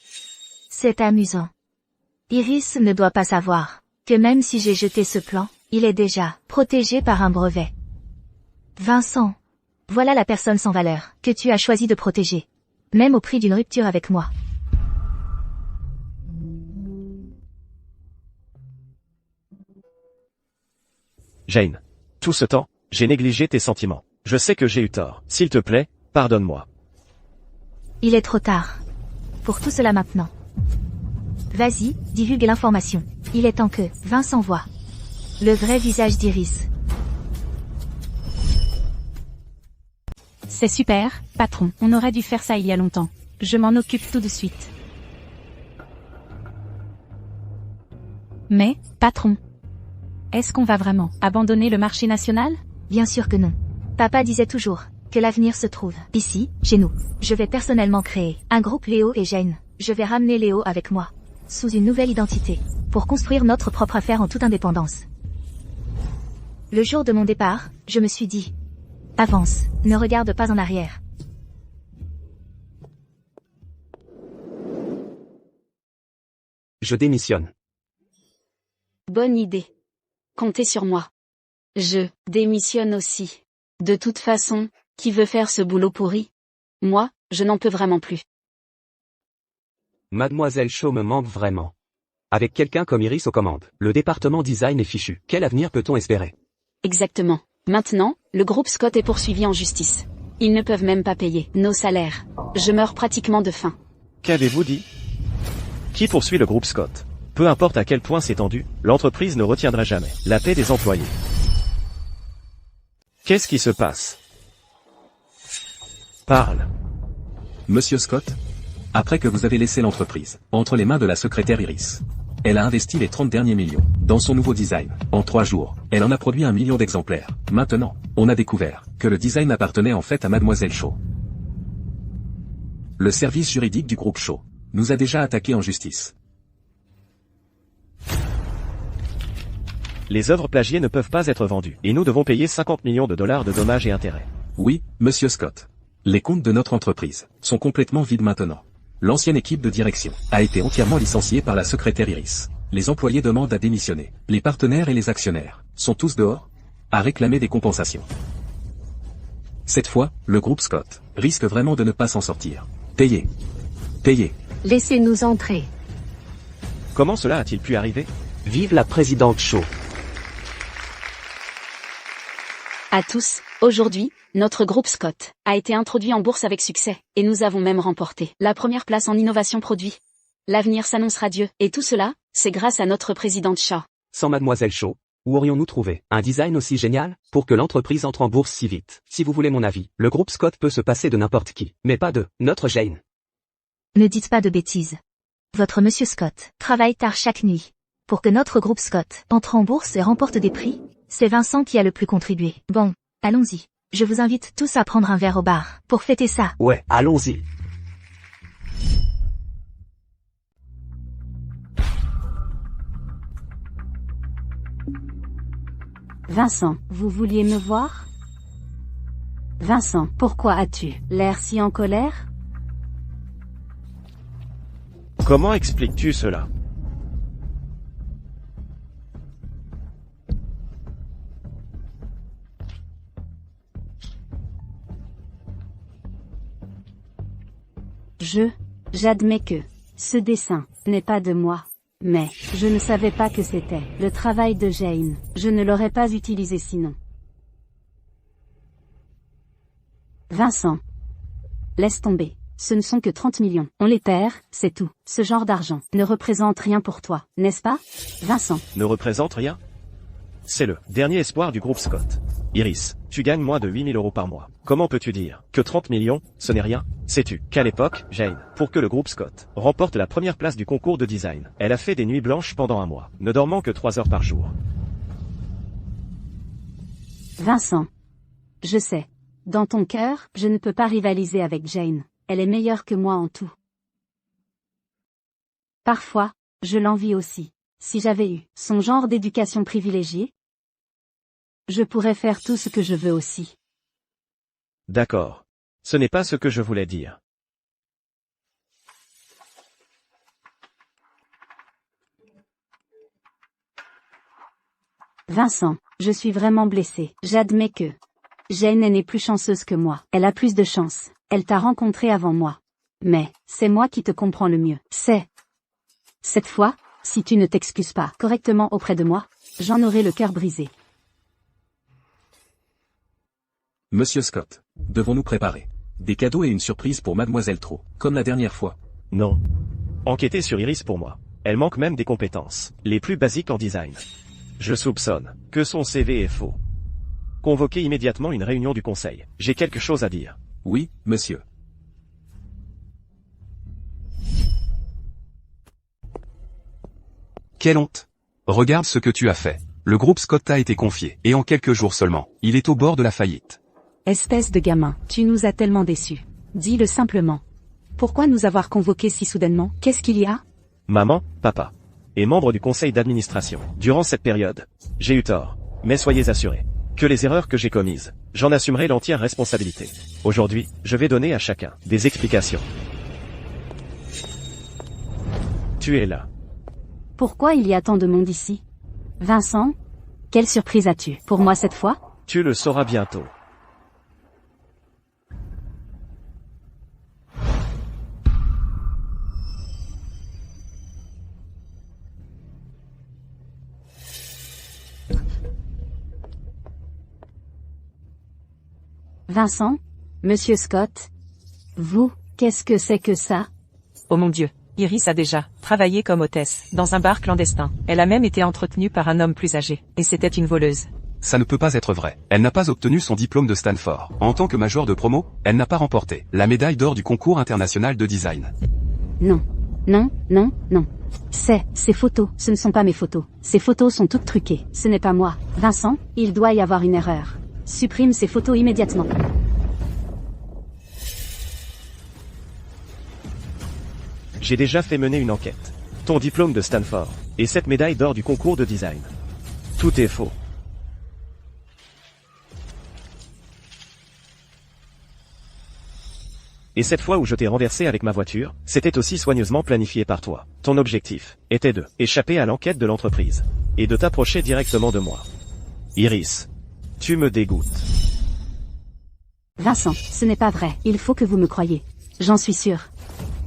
C'est amusant. Iris ne doit pas savoir que même si j'ai jeté ce plan, il est déjà protégé par un brevet. Vincent, voilà la personne sans valeur que tu as choisi de protéger, même au prix d'une rupture avec moi. Jane. Tout ce temps, j'ai négligé tes sentiments. Je sais que j'ai eu tort. S'il te plaît, pardonne-moi. Il est trop tard pour tout cela maintenant. Vas-y, divulgue l'information. Il est temps que Vincent voie le vrai visage d'Iris. C'est super, patron. On aurait dû faire ça il y a longtemps. Je m'en occupe tout de suite. Mais, patron, est-ce qu'on va vraiment abandonner le marché national? Bien sûr que non. Papa disait toujours que l'avenir se trouve ici, chez nous. Je vais personnellement créer un groupe Léo et Jane. Je vais ramener Léo avec moi, sous une nouvelle identité, pour construire notre propre affaire en toute indépendance. Le jour de mon départ, je me suis dit, avance, ne regarde pas en arrière. Je démissionne. Bonne idée. Comptez sur moi. Je démissionne aussi. De toute façon, qui veut faire ce boulot pourri? Moi, je n'en peux vraiment plus. Mademoiselle Shaw me manque vraiment. Avec quelqu'un comme Iris aux commandes, le département design est fichu. Quel avenir peut-on espérer? Exactement. Maintenant, le groupe Scott est poursuivi en justice. Ils ne peuvent même pas payer nos salaires. Je meurs pratiquement de faim. Qu'avez-vous dit? Qui poursuit le groupe Scott? Peu importe à quel point c'est tendu, l'entreprise ne retiendra jamais la paix des employés. Qu'est-ce qui se passe? Parle. Monsieur Scott, après que vous avez laissé l'entreprise entre les mains de la secrétaire Iris, elle a investi les 30 derniers millions dans son nouveau design. En 3 jours, elle en a produit 1 million d'exemplaires. Maintenant, on a découvert que le design appartenait en fait à Mademoiselle Shaw. Le service juridique du groupe Shaw nous a déjà attaqués en justice. Les œuvres plagiées ne peuvent pas être vendues, et nous devons payer 50 millions de dollars de dommages et intérêts. Oui, Monsieur Scott. Les comptes de notre entreprise sont complètement vides maintenant. L'ancienne équipe de direction a été entièrement licenciée par la secrétaire Iris. Les employés demandent à démissionner. Les partenaires et les actionnaires sont tous dehors à réclamer des compensations. Cette fois, le groupe Scott risque vraiment de ne pas s'en sortir. Payez. Payez. Laissez-nous entrer. Comment cela a-t-il pu arriver? Vive la présidente Shaw. À tous, aujourd'hui, notre groupe Scott a été introduit en bourse avec succès, et nous avons même remporté la première place en innovation produit. L'avenir s'annonce radieux, et tout cela, c'est grâce à notre présidente Shaw. Sans Mademoiselle Shaw, où aurions-nous trouvé un design aussi génial pour que l'entreprise entre en bourse si vite? Si vous voulez mon avis, le groupe Scott peut se passer de n'importe qui, mais pas de notre Jane. Ne dites pas de bêtises. Votre Monsieur Scott travaille tard chaque nuit pour que notre groupe Scott entre en bourse et remporte des prix. C'est Vincent qui a le plus contribué. Bon, allons-y. Je vous invite tous à prendre un verre au bar pour fêter ça. Ouais, allons-y. Vincent, vous vouliez me voir? Vincent, pourquoi as-tu l'air si en colère? Comment expliques-tu cela? J'admets que ce dessin n'est pas de moi. Mais, je ne savais pas que c'était le travail de Jane. Je ne l'aurais pas utilisé sinon. Vincent. Laisse tomber. Ce ne sont que 30 millions. On les perd, c'est tout. Ce genre d'argent ne représente rien pour toi, n'est-ce pas, Vincent? Ne représente rien? C'est le dernier espoir du groupe Scott. Iris, tu gagnes moins de 8 000 € par mois. Comment peux-tu dire que 30 millions, ce n'est rien? Sais-tu qu'à l'époque, Jane, pour que le groupe Scott remporte la première place du concours de design, elle a fait des nuits blanches pendant un mois, ne dormant que 3 heures par jour. Vincent. Je sais. Dans ton cœur, je ne peux pas rivaliser avec Jane. Elle est meilleure que moi en tout. Parfois, je l'envie aussi. Si j'avais eu son genre d'éducation privilégiée, je pourrais faire tout ce que je veux aussi. D'accord. Ce n'est pas ce que je voulais dire. Vincent, je suis vraiment blessée. J'admets que Jane n'est plus chanceuse que moi. Elle a plus de chance. Elle t'a rencontré avant moi. Mais, c'est moi qui te comprends le mieux. Cette fois, si tu ne t'excuses pas correctement auprès de moi, j'en aurai le cœur brisé. Monsieur Scott, devons-nous préparer des cadeaux et une surprise pour Mademoiselle Tro, comme la dernière fois? Non. Enquêtez sur Iris pour moi. Elle manque même des compétences, les plus basiques en design. Je soupçonne que son CV est faux. Convoquez immédiatement une réunion du conseil. J'ai quelque chose à dire. Oui, monsieur. Quelle honte! Regarde ce que tu as fait. Le groupe Scott t'a été confié, et en quelques jours seulement, il est au bord de la faillite. Espèce de gamin, tu nous as tellement déçus. Dis-le simplement. Pourquoi nous avoir convoqués si soudainement? Qu'est-ce qu'il y a? Maman, papa, et membre du conseil d'administration. Durant cette période, j'ai eu tort. Mais soyez assurés que les erreurs que j'ai commises, j'en assumerai l'entière responsabilité. Aujourd'hui, je vais donner à chacun des explications. Tu es là. Pourquoi il y a tant de monde ici? Vincent? Quelle surprise as-tu pour moi cette fois? Tu le sauras bientôt. Vincent? Monsieur Scott? Vous, qu'est-ce que c'est que ça? Oh mon Dieu, Iris a déjà travaillé comme hôtesse dans un bar clandestin. Elle a même été entretenue par un homme plus âgé. Et c'était une voleuse. Ça ne peut pas être vrai. Elle n'a pas obtenu son diplôme de Stanford. En tant que major de promo, elle n'a pas remporté la médaille d'or du concours international de design. Non. Non, non, non. Ces photos, ce ne sont pas mes photos. Ces photos sont toutes truquées. Ce n'est pas moi. Vincent, il doit y avoir une erreur. Supprime ces photos immédiatement. J'ai déjà fait mener une enquête. Ton diplôme de Stanford, et cette médaille d'or du concours de design. Tout est faux. Et cette fois où je t'ai renversé avec ma voiture, c'était aussi soigneusement planifié par toi. Ton objectif était de échapper à l'enquête de l'entreprise. Et de t'approcher directement de moi. Iris, tu me dégoûtes. Vincent, ce n'est pas vrai. Il faut que vous me croyiez. J'en suis sûr.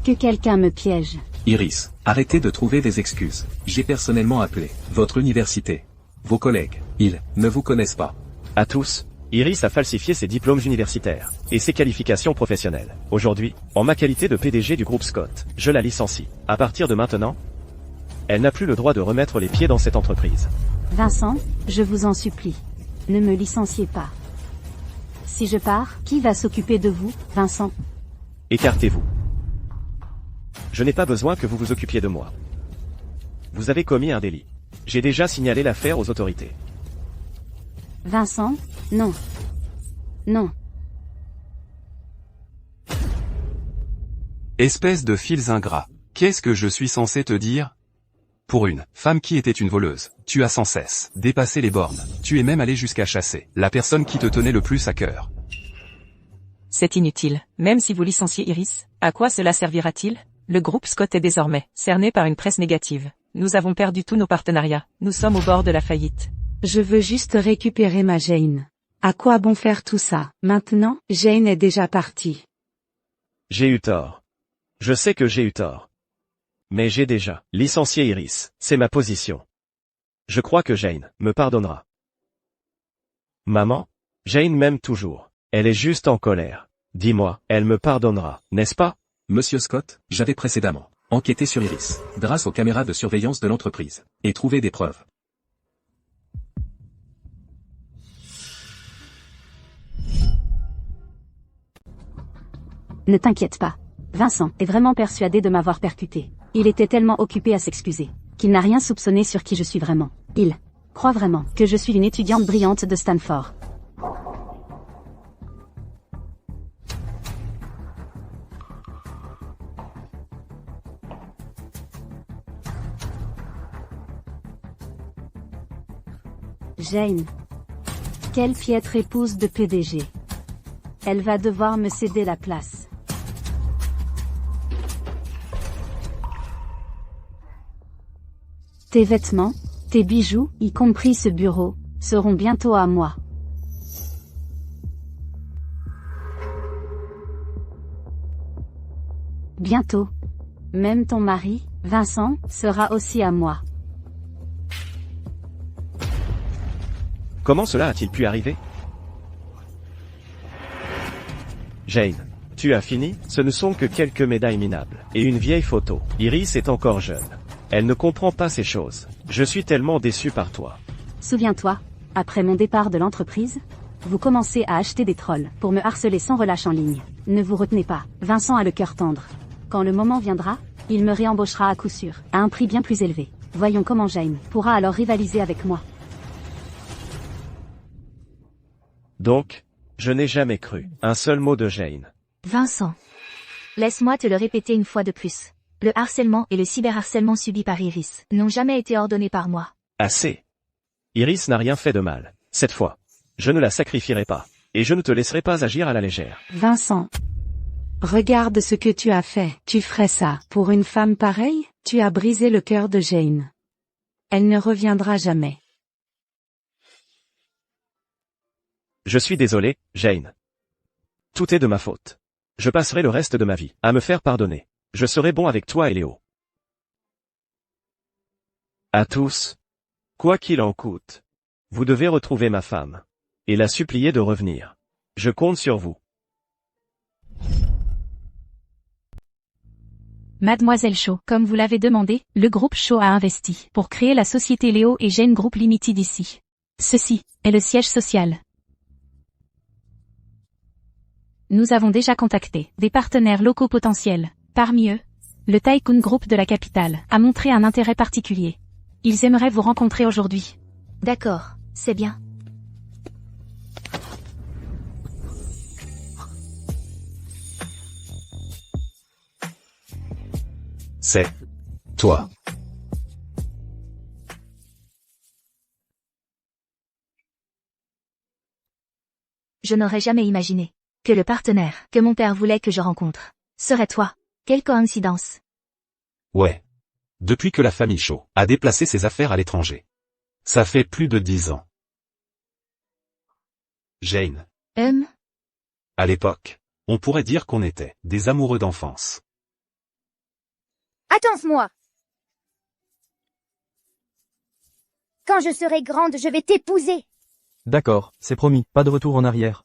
Que quelqu'un me piège. Iris, arrêtez de trouver des excuses. J'ai personnellement appelé votre université. Vos collègues, ils ne vous connaissent pas. À tous, Iris a falsifié ses diplômes universitaires et ses qualifications professionnelles. Aujourd'hui, en ma qualité de PDG du groupe Scott, je la licencie. À partir de maintenant, elle n'a plus le droit de remettre les pieds dans cette entreprise. Vincent, je vous en supplie. Ne me licenciez pas. Si je pars, qui va s'occuper de vous, Vincent? Écartez-vous. Je n'ai pas besoin que vous vous occupiez de moi. Vous avez commis un délit. J'ai déjà signalé l'affaire aux autorités. Vincent, non. Non. Espèce de fils ingrats. Qu'est-ce que je suis censé te dire? Pour une femme qui était une voleuse, tu as sans cesse dépassé les bornes. Tu es même allé jusqu'à chasser la personne qui te tenait le plus à cœur. C'est inutile. Même si vous licenciez Iris, à quoi cela servira-t-il? Le groupe Scott est désormais cerné par une presse négative. Nous avons perdu tous nos partenariats. Nous sommes au bord de la faillite. Je veux juste récupérer ma Jane. À quoi bon faire tout ça? Maintenant, Jane est déjà partie. J'ai eu tort. Je sais que j'ai eu tort. Mais j'ai déjà licencié Iris. C'est ma position. Je crois que Jane me pardonnera. Maman, Jane m'aime toujours. Elle est juste en colère. Dis-moi, elle me pardonnera, n'est-ce pas? Monsieur Scott, j'avais précédemment enquêté sur Iris, grâce aux caméras de surveillance de l'entreprise, et trouvé des preuves. Ne t'inquiète pas. Vincent est vraiment persuadé de m'avoir percuté. Il était tellement occupé à s'excuser qu'il n'a rien soupçonné sur qui je suis vraiment. Il croit vraiment que je suis une étudiante brillante de Stanford. Jane. Quelle piètre épouse de PDG. Elle va devoir me céder la place. Tes vêtements, tes bijoux, y compris ce bureau, seront bientôt à moi. Bientôt. Même ton mari, Vincent, sera aussi à moi. Comment cela a-t-il pu arriver? Jane, tu as fini? Ce ne sont que quelques médailles minables, et une vieille photo. Iris est encore jeune. Elle ne comprend pas ces choses. Je suis tellement déçu par toi. Souviens-toi, après mon départ de l'entreprise, vous commencez à acheter des trolls pour me harceler sans relâche en ligne. Ne vous retenez pas, Vincent a le cœur tendre. Quand le moment viendra, il me réembauchera à coup sûr, à un prix bien plus élevé. Voyons comment Jane pourra alors rivaliser avec moi. Donc, je n'ai jamais cru un seul mot de Jane. Vincent. Laisse-moi te le répéter une fois de plus. Le harcèlement et le cyberharcèlement subis par Iris n'ont jamais été ordonnés par moi. Assez. Iris n'a rien fait de mal. Cette fois, je ne la sacrifierai pas. Et je ne te laisserai pas agir à la légère. Vincent. Regarde ce que tu as fait. Tu ferais ça pour une femme pareille? Tu as brisé le cœur de Jane. Elle ne reviendra jamais. Je suis désolé, Jane. Tout est de ma faute. Je passerai le reste de ma vie à me faire pardonner. Je serai bon avec toi et Léo. À tous. Quoi qu'il en coûte. Vous devez retrouver ma femme. Et la supplier de revenir. Je compte sur vous. Mademoiselle Shaw, comme vous l'avez demandé, le groupe Shaw a investi pour créer la société Léo et Jane Group Limited ici. Ceci est le siège social. Nous avons déjà contacté des partenaires locaux potentiels. Parmi eux, le Tycoon Group de la capitale a montré un intérêt particulier. Ils aimeraient vous rencontrer aujourd'hui. D'accord, c'est bien. C'est toi. Je n'aurais jamais imaginé que le partenaire que mon père voulait que je rencontre serait toi. Quelle coïncidence. Ouais. Depuis que la famille Shaw a déplacé ses affaires à l'étranger. Ça fait plus de 10 ans. Jane. À l'époque, on pourrait dire qu'on était des amoureux d'enfance. Attends-moi. Quand je serai grande, je vais t'épouser. D'accord, c'est promis, pas de retour en arrière.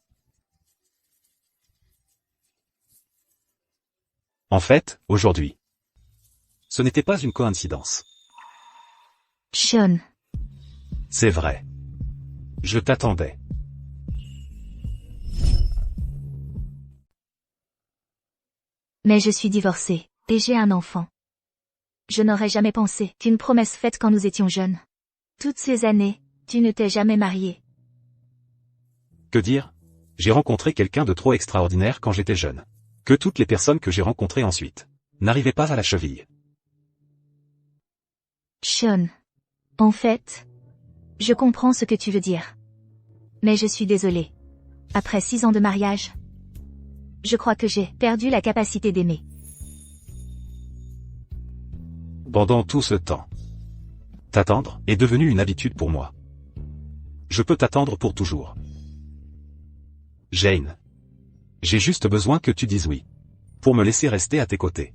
En fait, aujourd'hui, ce n'était pas une coïncidence. Sean. C'est vrai. Je t'attendais. Mais je suis divorcée, et j'ai un enfant. Je n'aurais jamais pensé qu'une promesse faite quand nous étions jeunes. Toutes ces années, tu ne t'es jamais marié. Que dire? J'ai rencontré quelqu'un de trop extraordinaire quand j'étais jeune. Que toutes les personnes que j'ai rencontrées ensuite n'arrivaient pas à la cheville. Sean. En fait, je comprends ce que tu veux dire. Mais je suis désolée. Après 6 ans de mariage, Je crois que j'ai perdu la capacité d'aimer. Pendant tout ce temps, t'attendre est devenu une habitude pour moi. Je peux t'attendre pour toujours. Jane. J'ai juste besoin que tu dises oui. Pour me laisser rester à tes côtés.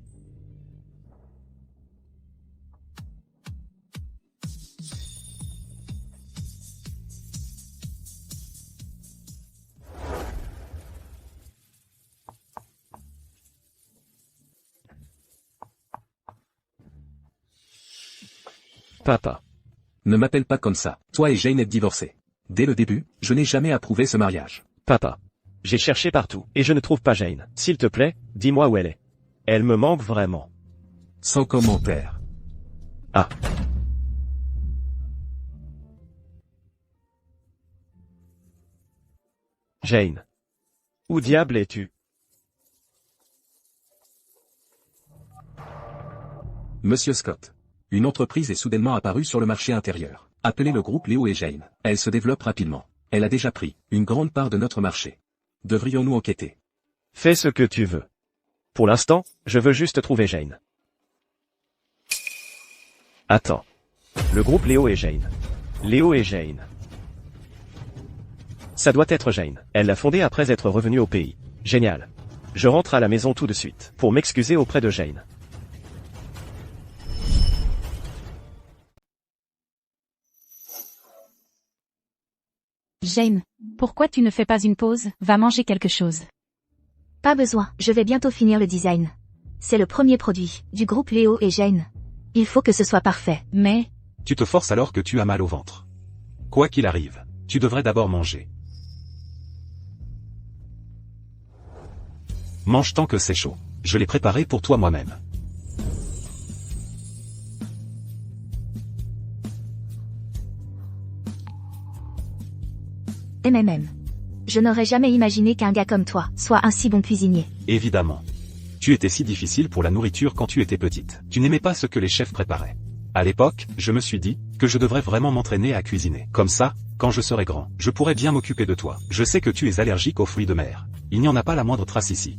Papa. Ne m'appelle pas comme ça. Toi et Jane êtes divorcés. Dès le début, je n'ai jamais approuvé ce mariage. Papa. J'ai cherché partout, et je ne trouve pas Jane. S'il te plaît, dis-moi où elle est. Elle me manque vraiment. Sans commentaire. Ah. Jane. Où diable es-tu? Monsieur Scott. Une entreprise est soudainement apparue sur le marché intérieur. Appelez le groupe Léo et Jane. Elle se développe rapidement. Elle a déjà pris une grande part de notre marché. Devrions-nous enquêter? Fais ce que tu veux. Pour l'instant, je veux juste trouver Jane. Attends. Le groupe Léo et Jane. Léo et Jane. Ça doit être Jane. Elle l'a fondé après être revenue au pays. Génial. Je rentre à la maison tout de suite, pour m'excuser auprès de Jane. Jane, pourquoi tu ne fais pas une pause? Va manger quelque chose. Pas besoin, je vais bientôt finir le design. C'est le premier produit, du groupe Léo et Jane. Il faut que ce soit parfait. Mais... Tu te forces alors que tu as mal au ventre. Quoi qu'il arrive, tu devrais d'abord manger. Mange tant que c'est chaud. Je l'ai préparé pour toi moi-même. MMM. Je n'aurais jamais imaginé qu'un gars comme toi soit un si bon cuisinier. Évidemment. Tu étais si difficile pour la nourriture quand tu étais petite. Tu n'aimais pas ce que les chefs préparaient. À l'époque, je me suis dit que je devrais vraiment m'entraîner à cuisiner. Comme ça, quand je serai grand, je pourrai bien m'occuper de toi. Je sais que tu es allergique aux fruits de mer. Il n'y en a pas la moindre trace ici.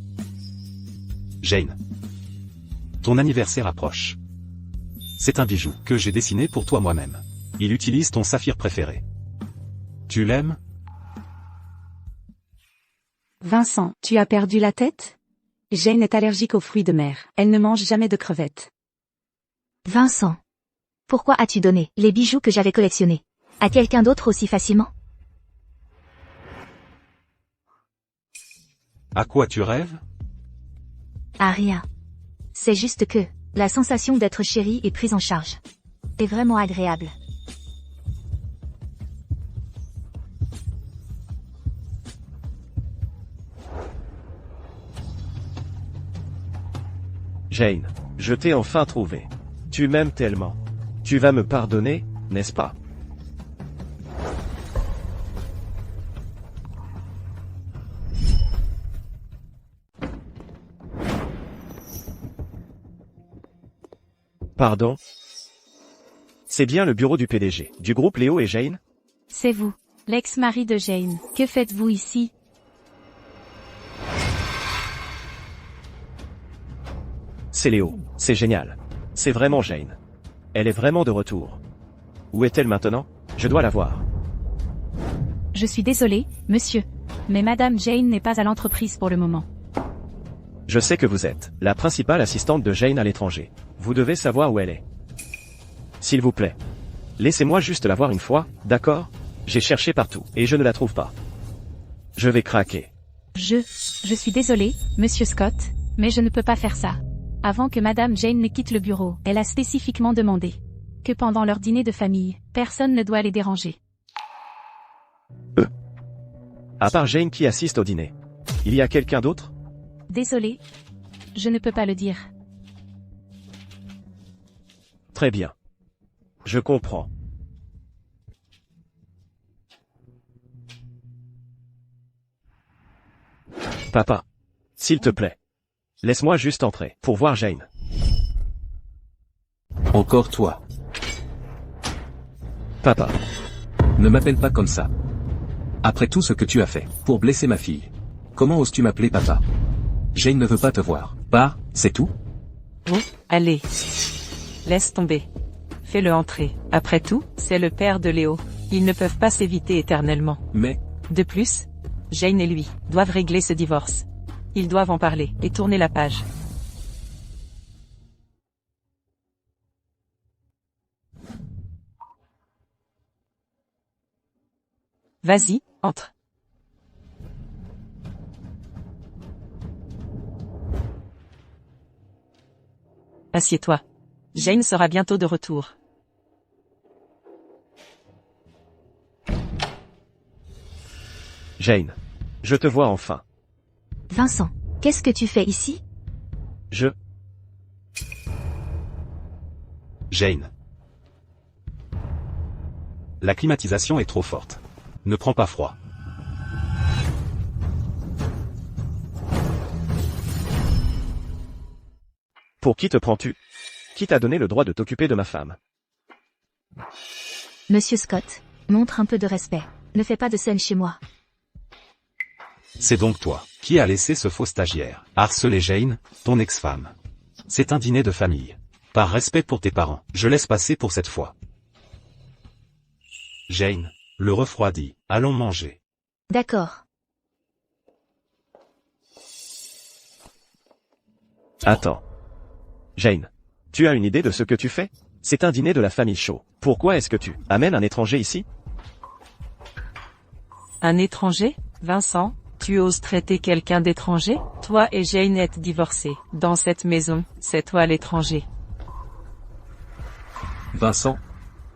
Jane. Ton anniversaire approche. C'est un bijou que j'ai dessiné pour toi moi-même. Il utilise ton saphir préféré. Tu l'aimes? Vincent, tu as perdu la tête? Jane est allergique aux fruits de mer. Elle ne mange jamais de crevettes. Vincent. Pourquoi as-tu donné les bijoux que j'avais collectionnés à quelqu'un d'autre aussi facilement? À quoi tu rêves? À rien. C'est juste que la sensation d'être chérie et prise en charge est vraiment agréable. Jane, je t'ai enfin trouvé. Tu m'aimes tellement. Tu vas me pardonner, n'est-ce pas? Pardon? C'est bien le bureau du PDG, du groupe Léo et Jane? C'est vous, l'ex-mari de Jane. Que faites-vous ici? C'est Léo, c'est génial. C'est vraiment Jane. Elle est vraiment de retour. Où est-elle maintenant? Je dois la voir. Je suis désolé, monsieur. Mais Madame Jane n'est pas à l'entreprise pour le moment. Je sais que vous êtes la principale assistante de Jane à l'étranger. Vous devez savoir où elle est. S'il vous plaît. Laissez-moi juste la voir une fois, d'accord? J'ai cherché partout, et je ne la trouve pas. Je vais craquer. Je suis désolé, monsieur Scott, mais je ne peux pas faire ça. Avant que Madame Jane ne quitte le bureau, elle a spécifiquement demandé que pendant leur dîner de famille, personne ne doit les déranger. À part Jane qui assiste au dîner. Il y a quelqu'un d'autre? Désolé. Je ne peux pas le dire. Très bien. Je comprends. Papa. S'il te plaît. Laisse-moi juste entrer, pour voir Jane. Encore toi. Papa. Ne m'appelle pas comme ça. Après tout ce que tu as fait, pour blesser ma fille. Comment oses-tu m'appeler papa? Jane ne veut pas te voir. Pars, c'est tout? Oh, allez. Laisse tomber. Fais-le entrer. Après tout, c'est le père de Léo. Ils ne peuvent pas s'éviter éternellement. Mais... De plus, Jane et lui doivent régler ce divorce. Ils doivent en parler et tourner la page. Vas-y, entre. Assieds-toi. Jane sera bientôt de retour. Jane. Je te vois enfin. Vincent, qu'est-ce que tu fais ici? Jane. La climatisation est trop forte. Ne prends pas froid. Pour qui te prends-tu? Qui t'a donné le droit de t'occuper de ma femme? Monsieur Scott, montre un peu de respect. Ne fais pas de scène chez moi. C'est donc toi qui as laissé ce faux stagiaire harceler Jane, ton ex-femme. C'est un dîner de famille. Par respect pour tes parents, je laisse passer pour cette fois. Jane, le refroidit. Allons manger. D'accord. Attends. Jane. Tu as une idée de ce que tu fais? C'est un dîner de la famille Shaw. Pourquoi est-ce que tu amènes un étranger ici? Un étranger, Vincent? Tu oses traiter quelqu'un d'étranger? Toi et Jane êtes divorcés. Dans cette maison, c'est toi l'étranger. Vincent.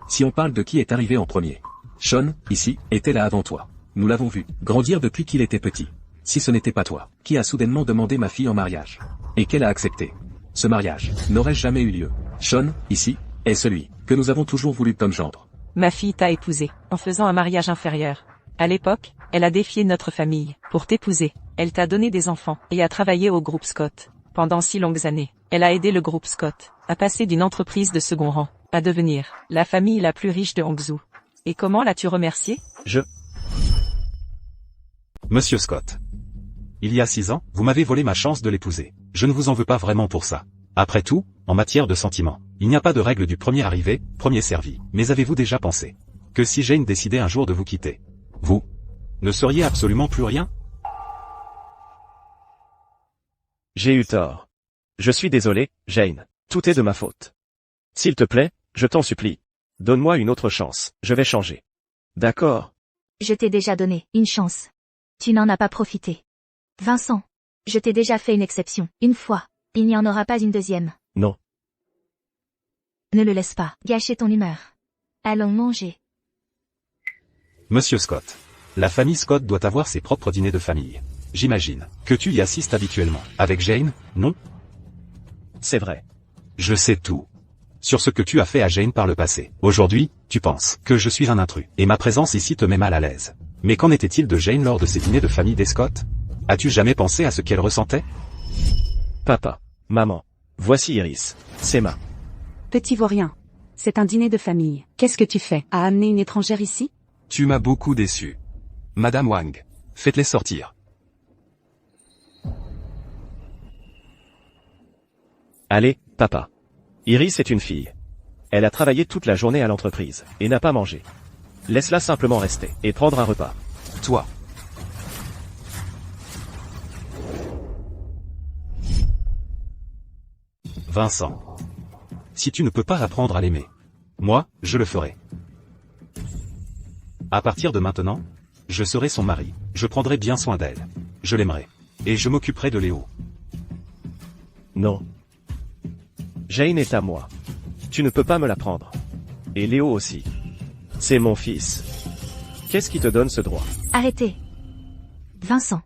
Si on parle de qui est arrivé en premier. Sean, ici, était là avant toi. Nous l'avons vu grandir depuis qu'il était petit. Si ce n'était pas toi, qui a soudainement demandé ma fille en mariage. Et qu'elle a accepté. Ce mariage n'aurait jamais eu lieu. Sean, ici, est celui que nous avons toujours voulu comme gendre. Ma fille t'a épousé, en faisant un mariage inférieur. À l'époque, elle a défié notre famille, pour t'épouser. Elle t'a donné des enfants, et a travaillé au groupe Scott. Pendant 6 longues années, elle a aidé le groupe Scott, à passer d'une entreprise de second rang, à devenir la famille la plus riche de Hangzhou. Et comment l'as-tu remercié? Monsieur Scott. Il y a 6 ans, vous m'avez volé ma chance de l'épouser. Je ne vous en veux pas vraiment pour ça. Après tout, en matière de sentiments, il n'y a pas de règle du premier arrivé, premier servi. Mais avez-vous déjà pensé que si Jane décidait un jour de vous quitter, vous ne seriez absolument plus rien? J'ai eu tort. Je suis désolé, Jane. Tout est de ma faute. S'il te plaît, je t'en supplie. Donne-moi une autre chance. Je vais changer. D'accord. Je t'ai déjà donné une chance. Tu n'en as pas profité. Vincent, je t'ai déjà fait une exception, une fois. Il n'y en aura pas une deuxième. Non. Ne le laisse pas gâcher ton humeur. Allons manger. Monsieur Scott. La famille Scott doit avoir ses propres dîners de famille. J'imagine que tu y assistes habituellement. Avec Jane, non? C'est vrai. Je sais tout. Sur ce que tu as fait à Jane par le passé. Aujourd'hui, tu penses que je suis un intrus. Et ma présence ici te met mal à l'aise. Mais qu'en était-il de Jane lors de ces dîners de famille des Scott? As-tu jamais pensé à ce qu'elle ressentait? Papa. Maman. Voici Iris. C'est ma. Petit vaurien. C'est un dîner de famille. Qu'est-ce que tu fais? À amener une étrangère ici? Tu m'as beaucoup déçu. Madame Wang. Faites-les sortir. Allez, papa. Iris est une fille. Elle a travaillé toute la journée à l'entreprise, et n'a pas mangé. Laisse-la simplement rester, et prendre un repas. Toi. Vincent. Si tu ne peux pas apprendre à l'aimer, moi, je le ferai. À partir de maintenant, je serai son mari, je prendrai bien soin d'elle. Je l'aimerai. Et je m'occuperai de Léo. Non. Jane est à moi. Tu ne peux pas me la prendre. Et Léo aussi. C'est mon fils. Qu'est-ce qui te donne ce droit? Arrêtez. Vincent.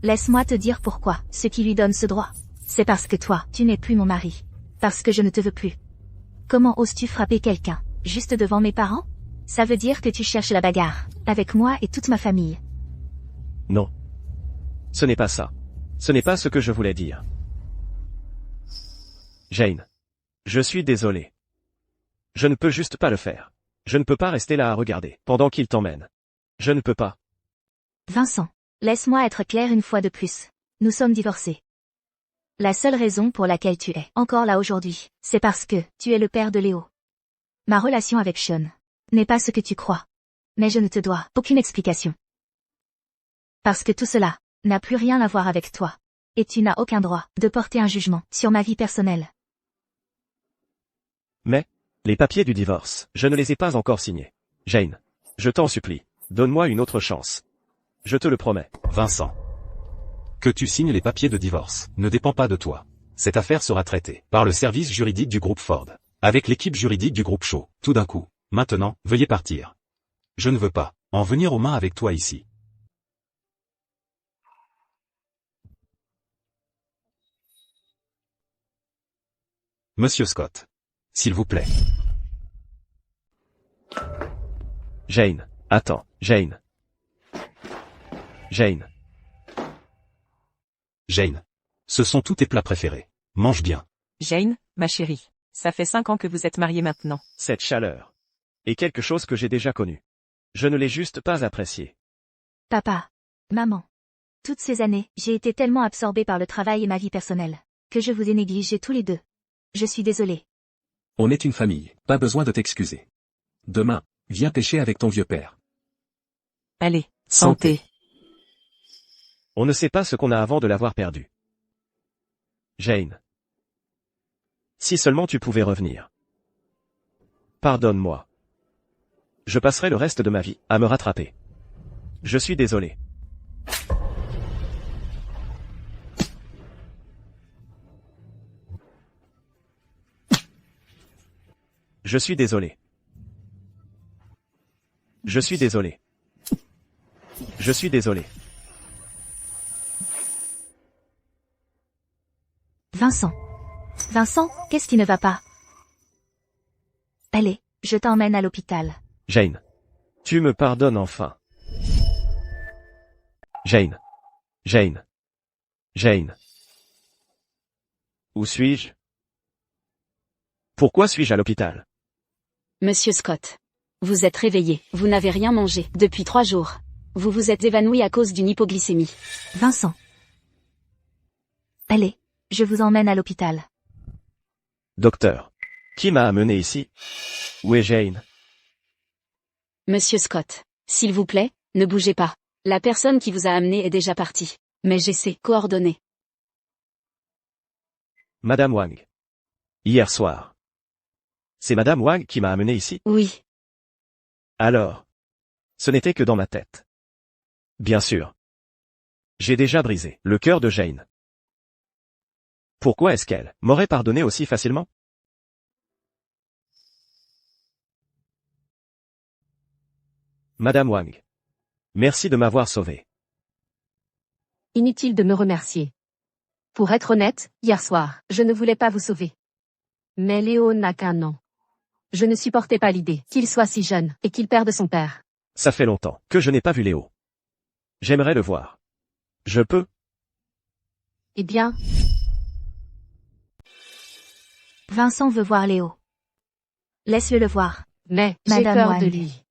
Laisse-moi te dire pourquoi. Ce qui lui donne ce droit. C'est parce que toi, tu n'es plus mon mari. Parce que je ne te veux plus. Comment oses-tu frapper quelqu'un, juste devant mes parents? Ça veut dire que tu cherches la bagarre, avec moi et toute ma famille. Non. Ce n'est pas ça. Ce n'est pas ce que je voulais dire. Jane. Je suis désolé. Je ne peux juste pas le faire. Je ne peux pas rester là à regarder, pendant qu'il t'emmène. Je ne peux pas. Vincent. Laisse-moi être clair une fois de plus. Nous sommes divorcés. La seule raison pour laquelle tu es encore là aujourd'hui, c'est parce que tu es le père de Léo. Ma relation avec Sean n'est pas ce que tu crois. Mais je ne te dois aucune explication. Parce que tout cela n'a plus rien à voir avec toi. Et tu n'as aucun droit de porter un jugement sur ma vie personnelle. Mais, les papiers du divorce, je ne les ai pas encore signés. Jane, je t'en supplie, donne-moi une autre chance. Je te le promets. Vincent. Que tu signes les papiers de divorce ne dépend pas de toi. Cette affaire sera traitée par le service juridique du groupe Ford, avec l'équipe juridique du groupe Shaw. Tout d'un coup, maintenant, veuillez partir. Je ne veux pas en venir aux mains avec toi ici. Monsieur Scott. S'il vous plaît. Jane, attends, Jane. Jane. Jane. Ce sont tous tes plats préférés. Mange bien. Jane, ma chérie. Ça fait 5 ans que vous êtes mariés maintenant. Cette chaleur est quelque chose que j'ai déjà connu. Je ne l'ai juste pas apprécié. Papa. Maman. Toutes ces années, j'ai été tellement absorbée par le travail et ma vie personnelle, que je vous ai négligés tous les deux. Je suis désolée. On est une famille, pas besoin de t'excuser. Demain, viens pêcher avec ton vieux père. Allez, santé. On ne sait pas ce qu'on a avant de l'avoir perdu. Jane. Si seulement tu pouvais revenir. Pardonne-moi. Je passerai le reste de ma vie à me rattraper. Je suis désolé. Je suis désolé. Je suis désolé. Je suis désolé. Vincent. Vincent, qu'est-ce qui ne va pas? Allez, je t'emmène à l'hôpital. Jane. Tu me pardonnes enfin. Jane. Jane. Jane. Où suis-je? Pourquoi suis-je à l'hôpital? Monsieur Scott. Vous êtes réveillé, vous n'avez rien mangé depuis 3 jours. Vous vous êtes évanoui à cause d'une hypoglycémie. Vincent. Allez, je vous emmène à l'hôpital. Docteur. Qui m'a amené ici? Où est Jane? Monsieur Scott. S'il vous plaît, ne bougez pas. La personne qui vous a amené est déjà partie. Mais j'ai ses coordonnées. Madame Wang. Hier soir. C'est Madame Wang qui m'a amené ici? Oui. Alors. Ce n'était que dans ma tête. Bien sûr. J'ai déjà brisé le cœur de Jane. Pourquoi est-ce qu'elle m'aurait pardonné aussi facilement? Madame Wang. Merci de m'avoir sauvé. Inutile de me remercier. Pour être honnête, hier soir, je ne voulais pas vous sauver. Mais Léo n'a qu'un an. Je ne supportais pas l'idée qu'il soit si jeune et qu'il perde son père. Ça fait longtemps que je n'ai pas vu Léo. J'aimerais le voir. Je peux? Eh bien, Vincent veut voir Léo. Laisse-le le voir. mais j'ai Madame peur Wang. de lui.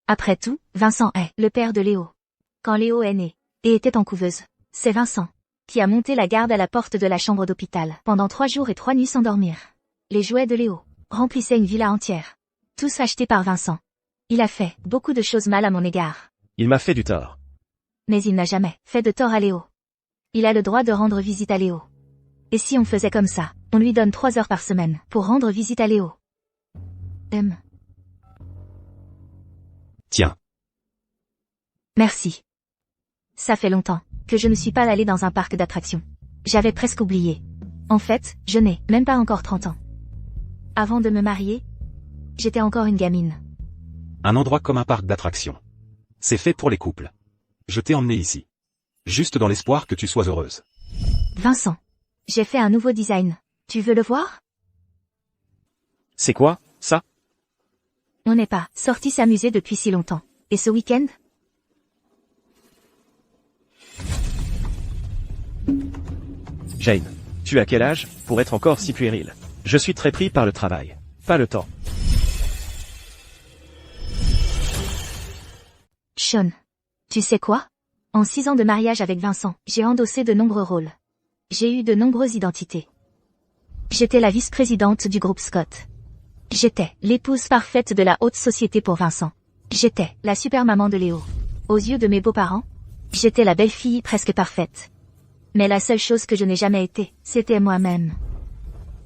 Après tout, Vincent est le père de Léo. Quand Léo est né et était en couveuse, c'est Vincent qui a monté la garde à la porte de la chambre d'hôpital pendant 3 jours et 3 nuits sans dormir. Les jouets de Léo remplissaient une villa entière. Tous achetés par Vincent. Il a fait beaucoup de choses mal à mon égard. Il m'a fait du tort. Mais il n'a jamais fait de tort à Léo. Il a le droit de rendre visite à Léo. Et si on faisait comme ça, on lui donne 3 heures par semaine pour rendre visite à Léo. Tiens. Merci. Ça fait longtemps que je ne suis pas allée dans un parc d'attractions. J'avais presque oublié. En fait, je n'ai même pas encore 30 ans. Avant de me marier, j'étais encore une gamine. Un endroit comme un parc d'attractions. C'est fait pour les couples. Je t'ai emmené ici. Juste dans l'espoir que tu sois heureuse. Vincent, j'ai fait un nouveau design. Tu veux le voir? C'est quoi, ça? On n'est pas sorti s'amuser depuis si longtemps. Et ce week-end? Jane, tu as quel âge pour être encore si puérile? Je suis très pris par le travail. Pas le temps. Sean. Tu sais quoi? En 6 ans de mariage avec Vincent, j'ai endossé de nombreux rôles. J'ai eu de nombreuses identités. J'étais la vice-présidente du groupe Scott. J'étais l'épouse parfaite de la haute société pour Vincent. J'étais la super maman de Léo. Aux yeux de mes beaux-parents, j'étais la belle-fille presque parfaite. Mais la seule chose que je n'ai jamais été, c'était moi-même.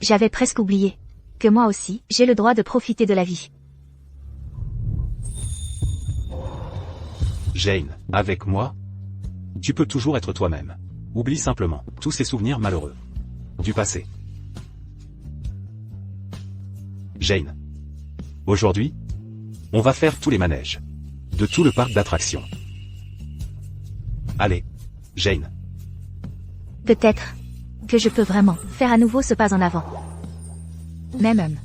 J'avais presque oublié que moi aussi, j'ai le droit de profiter de la vie. Jane, avec moi, tu peux toujours être toi-même. Oublie simplement tous ces souvenirs malheureux du passé. Jane. Aujourd'hui, on va faire tous les manèges de tout le parc d'attractions. Allez, Jane. Peut-être que je peux vraiment faire à nouveau ce pas en avant. Même.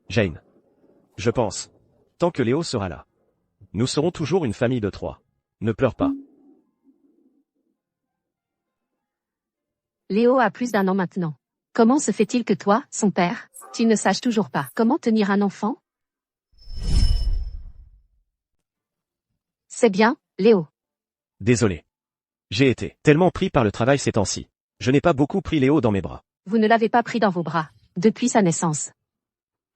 Jane. Je pense. Tant que Léo sera là. Nous serons toujours une famille de 3. Ne pleure pas. Léo a plus d'1 an maintenant. Comment se fait-il que toi, son père, tu ne saches toujours pas comment tenir un enfant? C'est bien, Léo. Désolé. J'ai été tellement pris par le travail ces temps-ci. Je n'ai pas beaucoup pris Léo dans mes bras. Vous ne l'avez pas pris dans vos bras, depuis sa naissance.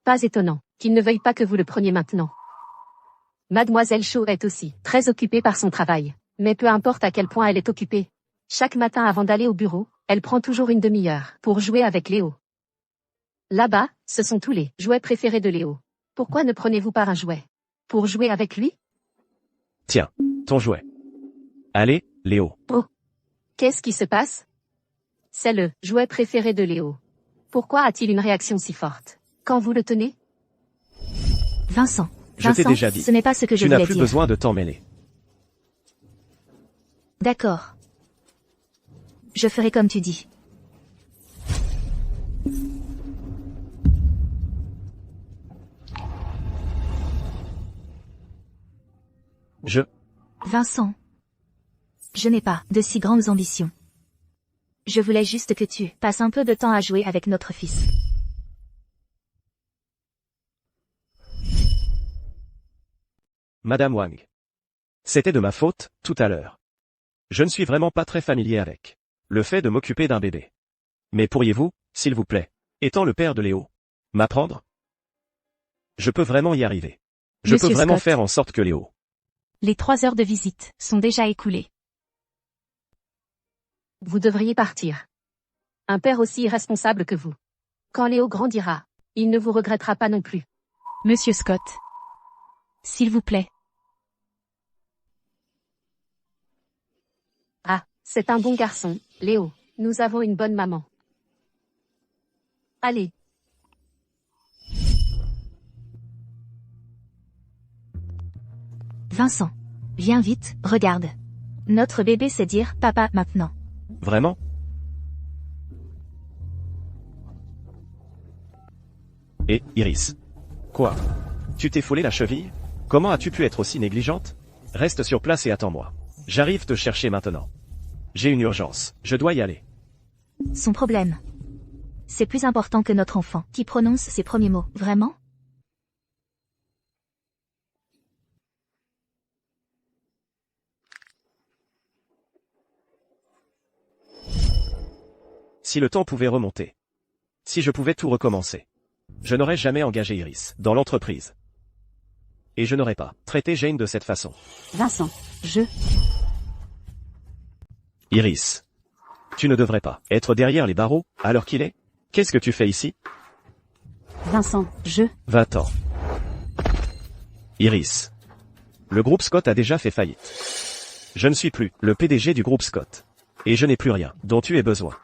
Pas étonnant qu'il ne veuille pas que vous le preniez maintenant. Mademoiselle Shaw est aussi très occupée par son travail. Mais peu importe à quel point elle est occupée. Chaque matin avant d'aller au bureau, elle prend toujours une demi-heure pour jouer avec Léo. Là-bas, ce sont tous les jouets préférés de Léo. Pourquoi ne prenez-vous pas un jouet pour jouer avec lui? Tiens, ton jouet. Allez, Léo. Oh. Qu'est-ce qui se passe? C'est le jouet préféré de Léo. Pourquoi a-t-il une réaction si forte quand vous le tenez? Vincent. Je t'ai déjà dit. Ce n'est pas ce que je Tu voulais n'as dire. plus besoin de t'en mêler. D'accord. Je ferai comme tu dis. Vincent. Je n'ai pas de si grandes ambitions. Je voulais juste que tu passes un peu de temps à jouer avec notre fils. Madame Wang. C'était de ma faute, tout à l'heure. Je ne suis vraiment pas très familier avec le fait de m'occuper d'un bébé. Mais pourriez-vous, s'il vous plaît, étant le père de Léo, m'apprendre? Je peux vraiment y arriver. Je Monsieur peux vraiment Scott. faire en sorte que Léo... Les 3 heures de visite sont déjà écoulées. Vous devriez partir. Un père aussi irresponsable que vous. Quand Léo grandira, il ne vous regrettera pas non plus. Monsieur Scott. S'il vous plaît. Ah, c'est un bon garçon, Léo. Nous avons une bonne maman. Allez. Vincent. Viens vite, regarde. Notre bébé sait dire papa maintenant. Vraiment? Et, Iris. Quoi? Tu t'es foulé la cheville? Comment as-tu pu être aussi négligente? Reste sur place et attends-moi. J'arrive te chercher maintenant. J'ai une urgence, je dois y aller. Son problème. C'est plus important que notre enfant qui prononce ses premiers mots, vraiment? Si le temps pouvait remonter. Si je pouvais tout recommencer. Je n'aurais jamais engagé Iris dans l'entreprise. Et je n'aurais pas traité Jane de cette façon. Vincent, Iris. Tu ne devrais pas être derrière les barreaux, à l'heure qu'il est? Qu'est-ce que tu fais ici? Vincent, 20 ans. Iris. Le groupe Scott a déjà fait faillite. Je ne suis plus le PDG du groupe Scott. Et je n'ai plus rien dont tu aies besoin.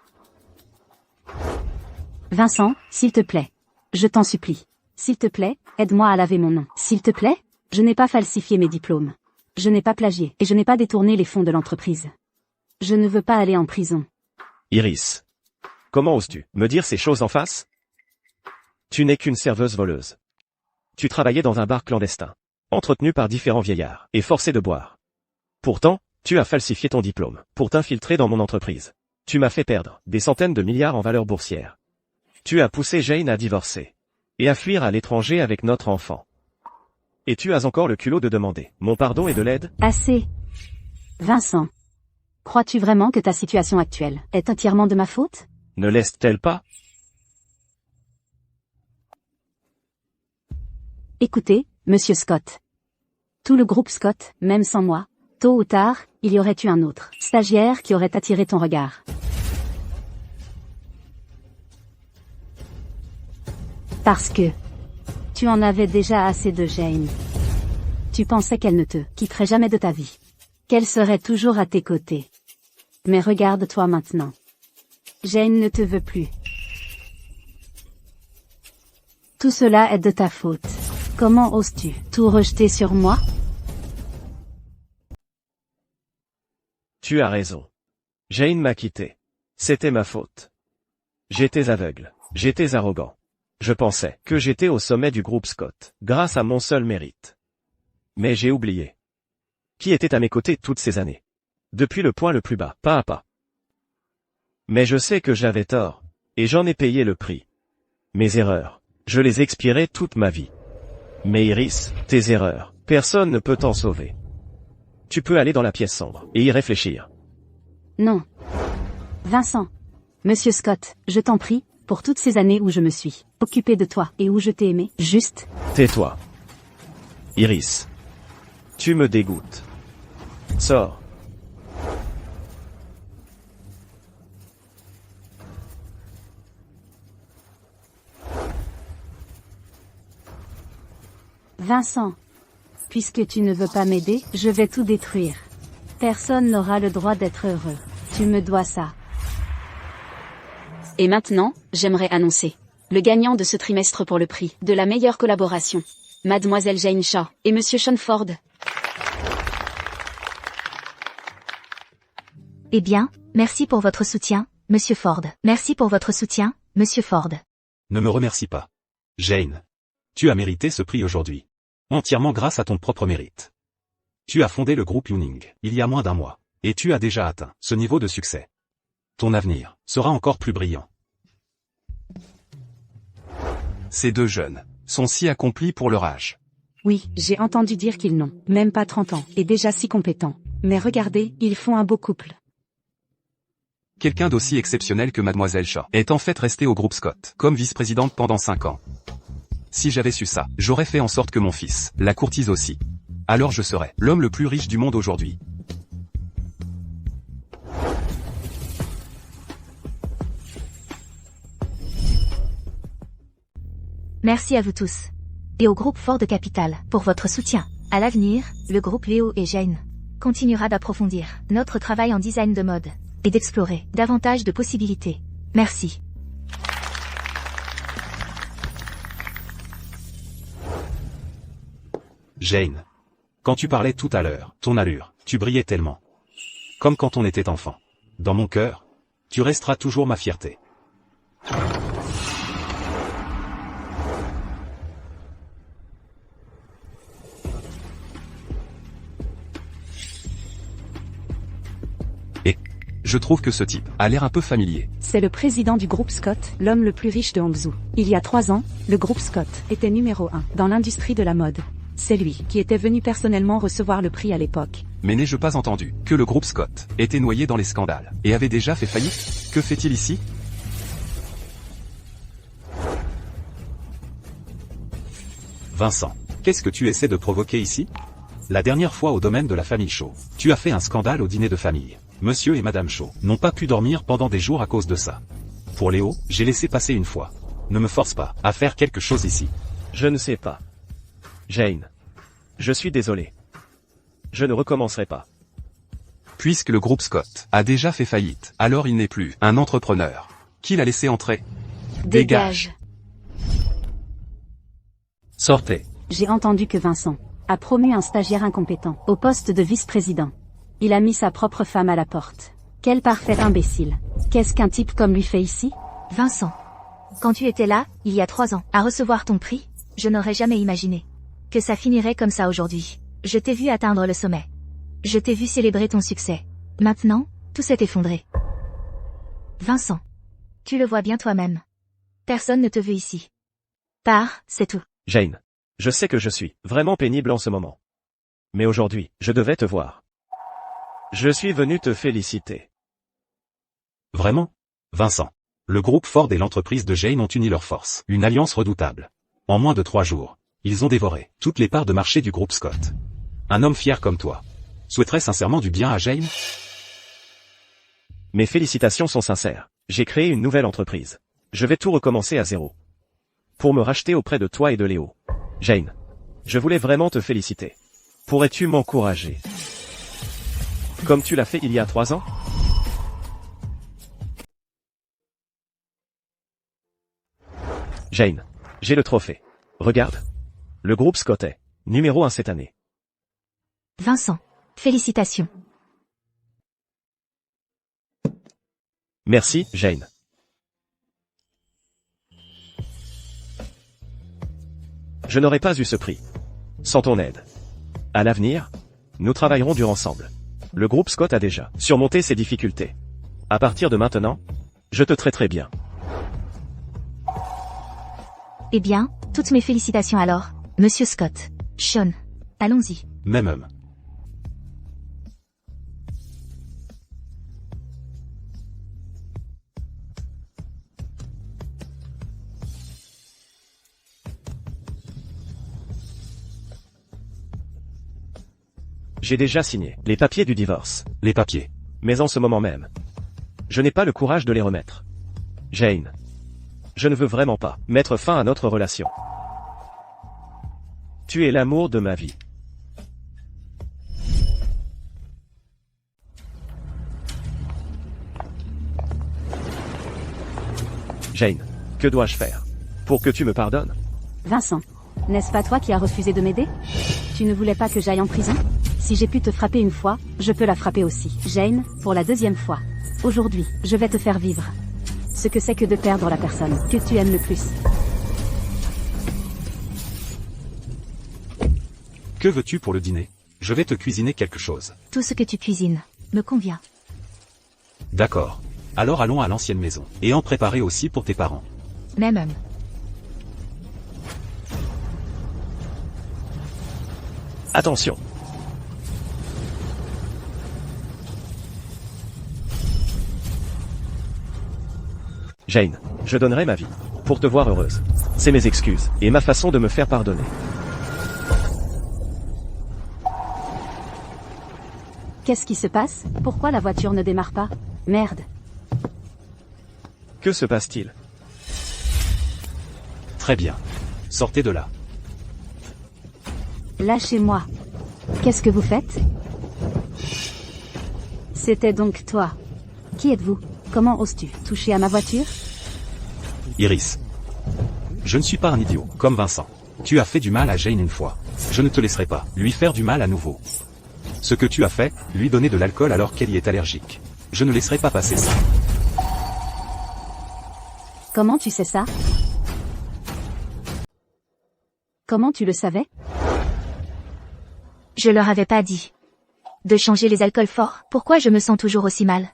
Vincent, s'il te plaît. Je t'en supplie. S'il te plaît, aide-moi à laver mon nom. S'il te plaît, je n'ai pas falsifié mes diplômes. Je n'ai pas plagié et je n'ai pas détourné les fonds de l'entreprise. Je ne veux pas aller en prison. Iris. Comment oses-tu me dire ces choses en face? Tu n'es qu'une serveuse voleuse. Tu travaillais dans un bar clandestin, entretenu par différents vieillards, et forcé de boire. Pourtant, tu as falsifié ton diplôme, pour t'infiltrer dans mon entreprise. Tu m'as fait perdre des centaines de milliards en valeur boursière. Tu as poussé Jane à divorcer, et à fuir à l'étranger avec notre enfant. Et tu as encore le culot de demander mon pardon et de l'aide? Assez. Vincent. Crois-tu vraiment que ta situation actuelle est entièrement de ma faute? Ne laisse-t-elle pas? Écoutez, Monsieur Scott. Tout le groupe Scott, même sans moi, tôt ou tard, il y aurait eu un autre stagiaire qui aurait attiré ton regard. Parce que tu en avais déjà assez de Jane. Tu pensais qu'elle ne te quitterait jamais de ta vie. Qu'elle serait toujours à tes côtés. Mais regarde-toi maintenant. Jane ne te veut plus. Tout cela est de ta faute. Comment oses-tu tout rejeter sur moi? Tu as raison. Jane m'a quitté. C'était ma faute. J'étais aveugle. J'étais arrogant. Je pensais que j'étais au sommet du groupe Scott, grâce à mon seul mérite. Mais j'ai oublié. Qui était à mes côtés toutes ces années? Depuis le point le plus bas, pas à pas. Mais je sais que j'avais tort, et j'en ai payé le prix. Mes erreurs, je les expierai toute ma vie. Mais Iris, tes erreurs, personne ne peut t'en sauver. Tu peux aller dans la pièce sombre, et y réfléchir. Non. Vincent. Monsieur Scott, je t'en prie, pour toutes ces années où je me suis occupé de toi et où je t'ai aimé, juste... Tais-toi. Iris. Tu me dégoûtes. Sors. Vincent. Puisque tu ne veux pas m'aider, je vais tout détruire. Personne n'aura le droit d'être heureux. Tu me dois ça. Et maintenant, j'aimerais annoncer le gagnant de ce trimestre pour le prix de la meilleure collaboration. Mademoiselle Jane Shaw et Monsieur Sean Ford. Eh bien, merci pour votre soutien, Monsieur Ford. Merci pour votre soutien, Monsieur Ford. Ne me remercie pas. Jane. Tu as mérité ce prix aujourd'hui. Entièrement grâce à ton propre mérite. Tu as fondé le groupe Yuning, il y a moins d'un mois, et tu as déjà atteint ce niveau de succès. Ton avenir sera encore plus brillant. Ces deux jeunes sont si accomplis pour leur âge. Oui, j'ai entendu dire qu'ils n'ont même pas 30 ans, et déjà si compétents. Mais regardez, ils font un beau couple. Quelqu'un d'aussi exceptionnel que Mademoiselle Shaw est en fait restée au groupe Scott, comme vice-présidente pendant 5 ans. Si j'avais su ça, j'aurais fait en sorte que mon fils la courtise aussi. Alors je serais l'homme le plus riche du monde aujourd'hui. Merci à vous tous. Et au groupe Ford Capital, pour votre soutien. À l'avenir, le groupe Léo et Jane continuera d'approfondir notre travail en design de mode et d'explorer davantage de possibilités. Merci. Jane. Quand tu parlais tout à l'heure, ton allure, tu brillais tellement. Comme quand on était enfant. Dans mon cœur, tu resteras toujours ma fierté. Et je trouve que ce type a l'air un peu familier. C'est le président du groupe Scott, l'homme le plus riche de Hangzhou. Il y a 3 ans, le groupe Scott était numéro 1 dans l'industrie de la mode. C'est lui qui était venu personnellement recevoir le prix à l'époque. Mais n'ai-je pas entendu que le groupe Scott était noyé dans les scandales et avait déjà fait faillite? Que fait-il ici? Vincent, qu'est-ce que tu essaies de provoquer ici? La dernière fois au domaine de la famille Shaw, tu as fait un scandale au dîner de famille. Monsieur et Madame Shaw n'ont pas pu dormir pendant des jours à cause de ça. Pour Léo, j'ai laissé passer une fois. Ne me force pas à faire quelque chose ici. Je ne sais pas. Jane. Je suis désolé. Je ne recommencerai pas. Puisque le groupe Scott a déjà fait faillite, alors il n'est plus un entrepreneur. Qui l'a laissé entrer? Dégage. Sortez. J'ai entendu que Vincent a promu un stagiaire incompétent au poste de vice-président. Il a mis sa propre femme à la porte. Quel parfait imbécile. Qu'est-ce qu'un type comme lui fait ici? Vincent. Quand tu étais là, il y a 3 ans, à recevoir ton prix, je n'aurais jamais imaginé que ça finirait comme ça aujourd'hui. Je t'ai vu atteindre le sommet. Je t'ai vu célébrer ton succès. Maintenant, tout s'est effondré. Vincent. Tu le vois bien toi-même. Personne ne te veut ici. Pars, c'est tout. Jane. Je sais que je suis vraiment pénible en ce moment. Mais aujourd'hui, je devais te voir. Je suis venu te féliciter. Vraiment? Vincent. Le groupe Ford et l'entreprise de Jane ont uni leurs forces. Une alliance redoutable. En moins de 3 jours, ils ont dévoré toutes les parts de marché du groupe Scott. Un homme fier comme toi souhaiterait sincèrement du bien à Jane? Mes félicitations sont sincères. J'ai créé une nouvelle entreprise. Je vais tout recommencer à zéro. Pour me racheter auprès de toi et de Léo. Jane. Je voulais vraiment te féliciter. Pourrais-tu m'encourager? Comme tu l'as fait il y a 3 ans? Jane. J'ai le trophée. Regarde. Le groupe Scott est numéro 1 cette année. Vincent. Félicitations. Merci, Jane. Je n'aurais pas eu ce prix sans ton aide. À l'avenir, nous travaillerons dur ensemble. Le groupe Scott a déjà surmonté ses difficultés. À partir de maintenant, je te traiterai bien. Eh bien, toutes mes félicitations alors, Monsieur Scott. Sean. Allons-y. Même homme. J'ai déjà signé les papiers du divorce. Les papiers. Mais en ce moment même, je n'ai pas le courage de les remettre. Jane. Je ne veux vraiment pas mettre fin à notre relation. Tu es l'amour de ma vie. Jane, que dois-je faire pour que tu me pardonnes? Vincent, n'est-ce pas toi qui as refusé de m'aider? Tu ne voulais pas que j'aille en prison? Si j'ai pu te frapper une fois, je peux la frapper aussi. Jane, pour la 2e fois. Aujourd'hui, je vais te faire vivre ce que c'est que de perdre la personne que tu aimes le plus. Que veux-tu pour le dîner? Je vais te cuisiner quelque chose. Tout ce que tu cuisines me convient. D'accord. Alors allons à l'ancienne maison. Et en préparer aussi pour tes parents. Même homme. Attention. Jane, je donnerai ma vie pour te voir heureuse. C'est mes excuses et ma façon de me faire pardonner. Qu'est-ce qui se passe? Pourquoi la voiture ne démarre pas? Merde. Que se passe-t-il? Très bien. Sortez de là. Lâchez-moi. Qu'est-ce que vous faites? C'était donc toi. Qui êtes-vous? Comment oses-tu toucher à ma voiture? Iris. Je ne suis pas un idiot, comme Vincent. Tu as fait du mal à Jane une fois. Je ne te laisserai pas lui faire du mal à nouveau. Ce que tu as fait, lui donner de l'alcool alors qu'elle y est allergique. Je ne laisserai pas passer ça. Comment tu sais ça? Comment tu le savais? Je leur avais pas dit de changer les alcools forts. Pourquoi je me sens toujours aussi mal?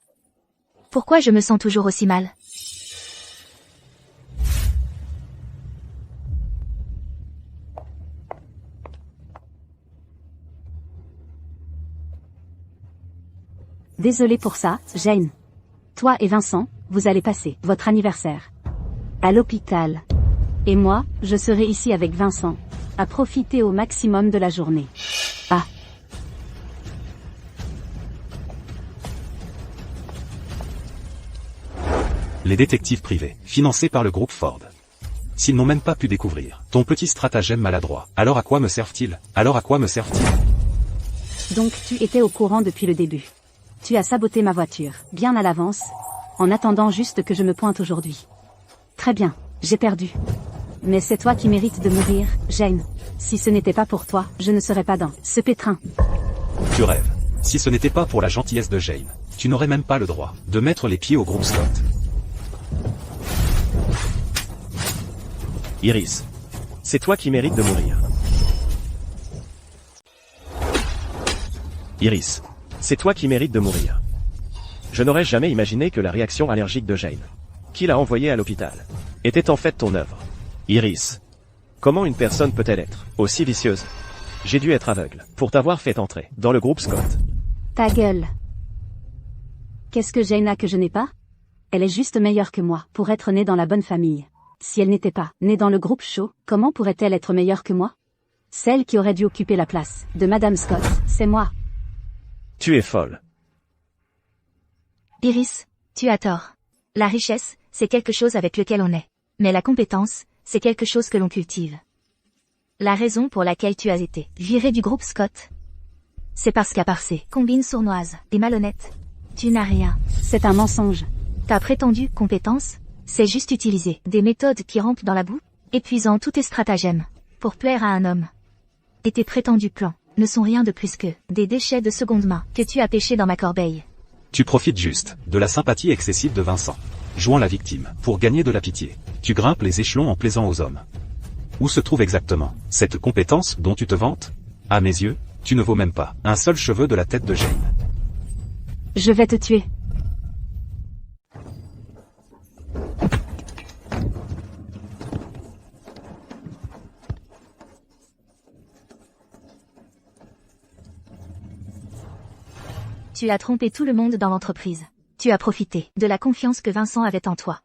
Pourquoi je me sens toujours aussi mal? Désolé pour ça, Jane. Toi et Vincent, vous allez passer votre anniversaire à l'hôpital. Et moi, je serai ici avec Vincent, à profiter au maximum de la journée. Ah. Les détectives privés, financés par le groupe Ford. S'ils n'ont même pas pu découvrir ton petit stratagème maladroit, alors à quoi me servent-ils? Alors à quoi me servent-ils? Donc tu étais au courant depuis le début. Tu as saboté ma voiture, bien à l'avance, en attendant juste que je me pointe aujourd'hui. Très bien, j'ai perdu. Mais c'est toi qui mérites de mourir, Jane. Si ce n'était pas pour toi, je ne serais pas dans ce pétrin. Tu rêves. Si ce n'était pas pour la gentillesse de Jane, tu n'aurais même pas le droit de mettre les pieds au groupe Scott. Iris. C'est toi qui mérites de mourir. Iris. C'est toi qui mérites de mourir. Je n'aurais jamais imaginé que la réaction allergique de Jane, qui l'a envoyée à l'hôpital, était en fait ton œuvre. Iris. Comment une personne peut-elle être aussi vicieuse? J'ai dû être aveugle pour t'avoir fait entrer dans le groupe Scott. Ta gueule. Qu'est-ce que Jane a que je n'ai pas? Elle est juste meilleure que moi, pour être née dans la bonne famille. Si elle n'était pas née dans le groupe Shaw, comment pourrait-elle être meilleure que moi? Celle qui aurait dû occuper la place de Madame Scott, c'est moi. Tu es folle. Iris, tu as tort. La richesse, c'est quelque chose avec lequel on est. Mais la compétence, c'est quelque chose que l'on cultive. La raison pour laquelle tu as été viré du groupe Scott, c'est parce qu'à part ces combines sournoises et malhonnêtes, tu n'as rien. C'est un mensonge. Ta prétendue compétence, c'est juste utiliser des méthodes qui rampent dans la boue, épuisant tous tes stratagèmes, pour plaire à un homme. Et tes prétendus plans ne sont rien de plus que des déchets de seconde main que tu as pêchés dans ma corbeille. Tu profites juste de la sympathie excessive de Vincent, jouant la victime pour gagner de la pitié. Tu grimpes les échelons en plaisant aux hommes. Où se trouve exactement cette compétence dont tu te vantes? À mes yeux, tu ne vaux même pas un seul cheveu de la tête de Jane. Je vais te tuer. Tu as trompé tout le monde dans l'entreprise. Tu as profité de la confiance que Vincent avait en toi.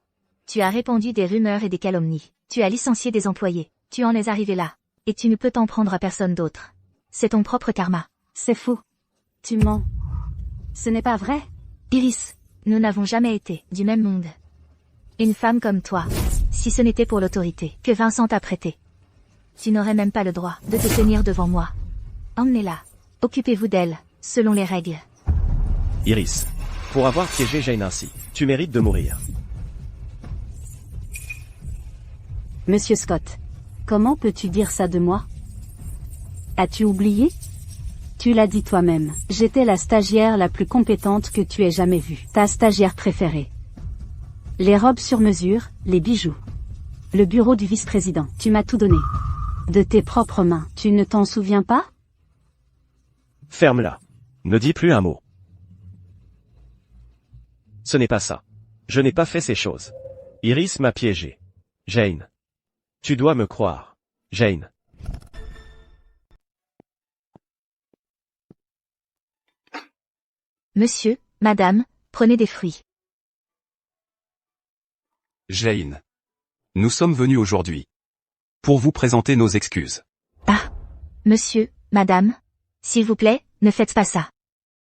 Tu as répandu des rumeurs et des calomnies. Tu as licencié des employés. Tu en es arrivé là. Et tu ne peux t'en prendre à personne d'autre. C'est ton propre karma. C'est faux. Tu mens. Ce n'est pas vrai. Iris, nous n'avons jamais été du même monde. Une femme comme toi, si ce n'était pour l'autorité que Vincent t'a prêtée, tu n'aurais même pas le droit de te tenir devant moi. Emmenez-la. Occupez-vous d'elle, selon les règles. Iris. Pour avoir piégé Jane ainsi, tu mérites de mourir. Monsieur Scott, comment peux-tu dire ça de moi? As-tu oublié? Tu l'as dit toi-même, j'étais la stagiaire la plus compétente que tu aies jamais vue, ta stagiaire préférée. Les robes sur mesure, les bijoux. Le bureau du vice-président, tu m'as tout donné. De tes propres mains, tu ne t'en souviens pas? Ferme-la. Ne dis plus un mot. Ce n'est pas ça. Je n'ai pas fait ces choses. Iris m'a piégé. Jane. Tu dois me croire. Jane. Monsieur, madame, prenez des fruits. Jane. Nous sommes venus aujourd'hui pour vous présenter nos excuses. Ah. Monsieur, madame. S'il vous plaît, ne faites pas ça.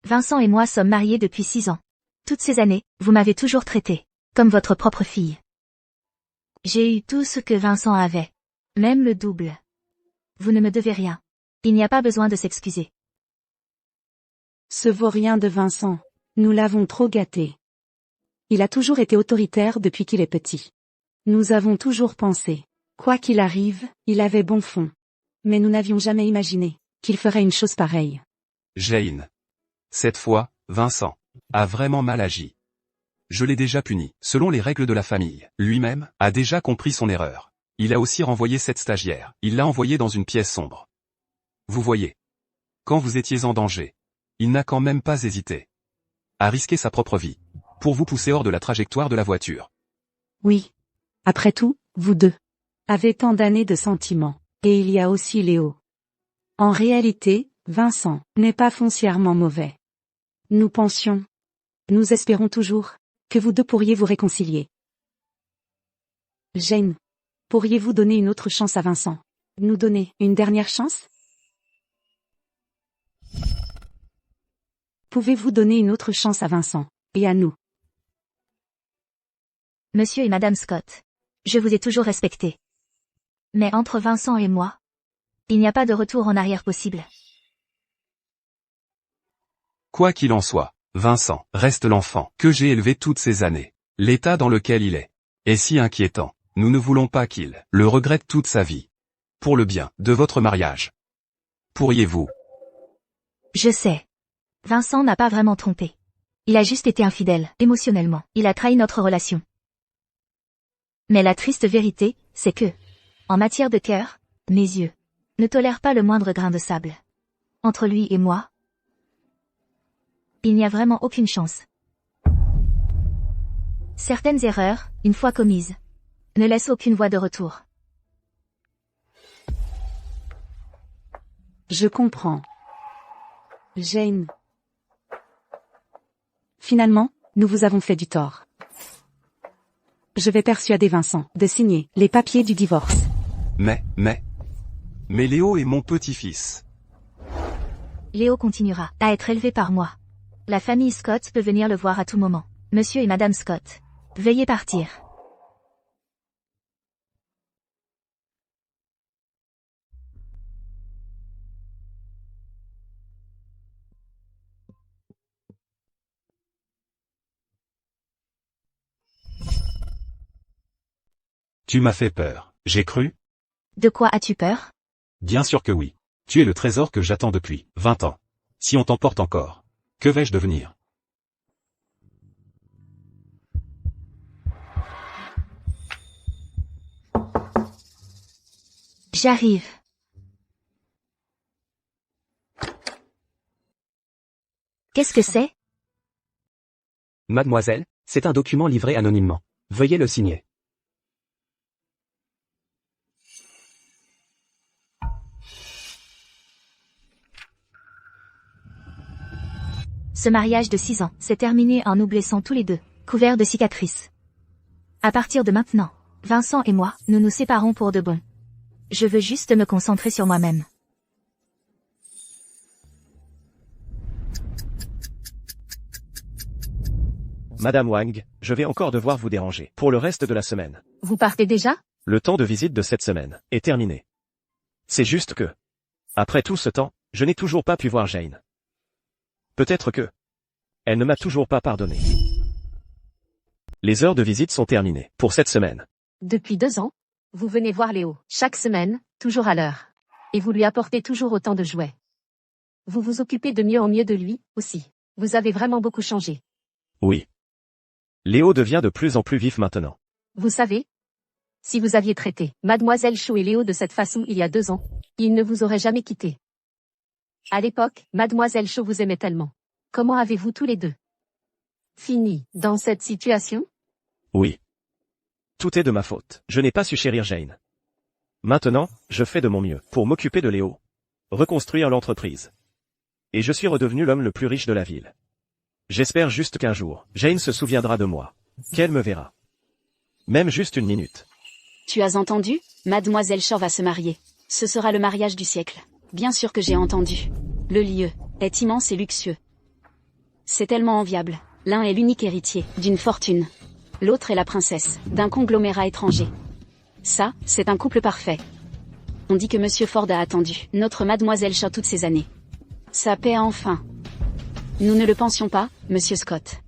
Vincent et moi sommes mariés depuis 6 ans. Toutes ces années, vous m'avez toujours traité comme votre propre fille. J'ai eu tout ce que Vincent avait. Même le double. Vous ne me devez rien. Il n'y a pas besoin de s'excuser. Ce vaurien de Vincent. Nous l'avons trop gâté. Il a toujours été autoritaire depuis qu'il est petit. Nous avons toujours pensé. Quoi qu'il arrive, il avait bon fond. Mais nous n'avions jamais imaginé qu'il ferait une chose pareille. Jane. Cette fois, Vincent a vraiment mal agi. Je l'ai déjà puni, selon les règles de la famille. Lui-même a déjà compris son erreur. Il a aussi renvoyé cette stagiaire. Il l'a envoyée dans une pièce sombre. Vous voyez. Quand vous étiez en danger, il n'a quand même pas hésité à risquer sa propre vie pour vous pousser hors de la trajectoire de la voiture. Oui. Après tout, vous deux avez tant d'années de sentiments. Et il y a aussi Léo. En réalité, Vincent n'est pas foncièrement mauvais. Nous pensions, nous espérons toujours, que vous deux pourriez vous réconcilier. Jane, pourriez-vous donner une autre chance à Vincent? Nous donner une dernière chance? Pouvez-vous donner une autre chance à Vincent, et à nous? Monsieur et madame Scott, je vous ai toujours respecté. Mais entre Vincent et moi, il n'y a pas de retour en arrière possible. Quoi qu'il en soit, Vincent reste l'enfant que j'ai élevé toutes ces années. L'état dans lequel il est si inquiétant. Nous ne voulons pas qu'il le regrette toute sa vie. Pour le bien de votre mariage. Pourriez-vous? Je sais. Vincent n'a pas vraiment trompé. Il a juste été infidèle, émotionnellement. Il a trahi notre relation. Mais la triste vérité, c'est que, en matière de cœur, mes yeux ne tolèrent pas le moindre grain de sable. Entre lui et moi, il n'y a vraiment aucune chance. Certaines erreurs, une fois commises, ne laissent aucune voie de retour. Je comprends. Jane. Finalement, Nous vous avons fait du tort. Je vais persuader Vincent de signer les papiers du divorce. Mais Léo est mon petit-fils. Léo continuera à être élevé par moi. La famille Scott peut venir le voir à tout moment. Monsieur et Madame Scott, veuillez partir. Tu m'as fait peur. J'ai cru? De quoi as-tu peur? Bien sûr que oui. Tu es le trésor que j'attends depuis 20 ans. Si on t'emporte encore, que vais-je devenir? J'arrive. Qu'est-ce que c'est? Mademoiselle, c'est un document livré anonymement. Veuillez le signer. Ce mariage de 6 ans s'est terminé en nous blessant tous les deux, couverts de cicatrices. À partir de maintenant, Vincent et moi, nous nous séparons pour de bon. Je veux juste me concentrer sur moi-même. Madame Wang, je vais encore devoir vous déranger pour le reste de la semaine. Vous partez déjà? Le temps de visite de cette semaine est terminé. C'est juste que, après tout ce temps, je n'ai toujours pas pu voir Jane. Peut-être que elle ne m'a toujours pas pardonné. Les heures de visite sont terminées pour cette semaine. Depuis 2 ans, vous venez voir Léo, chaque semaine, toujours à l'heure. Et vous lui apportez toujours autant de jouets. Vous vous occupez de mieux en mieux de lui, aussi. Vous avez vraiment beaucoup changé. Oui. Léo devient de plus en plus vif maintenant. Vous savez, si vous aviez traité Mademoiselle Cho et Léo de cette façon il y a 2 ans, ils ne vous auraient jamais quitté. À l'époque, Mademoiselle Cho vous aimait tellement. Comment avez-vous tous les deux fini dans cette situation? Oui. Tout est de ma faute. Je n'ai pas su chérir Jane. Maintenant, je fais de mon mieux pour m'occuper de Léo, reconstruire l'entreprise. Et je suis redevenu l'homme le plus riche de la ville. J'espère juste qu'un jour, Jane se souviendra de moi, qu'elle me verra. Même juste 1 minute. Tu as entendu? Mademoiselle Shaw va se marier. Ce sera le mariage du siècle. Bien sûr que j'ai entendu. Le lieu est immense et luxueux. C'est tellement enviable. L'un est l'unique héritier d'une fortune. L'autre est la princesse d'un conglomérat étranger. Ça, c'est un couple parfait. On dit que Monsieur Ford a attendu notre Mademoiselle Shaw toutes ces années. Ça paie enfin. Nous ne le pensions pas, Monsieur Scott.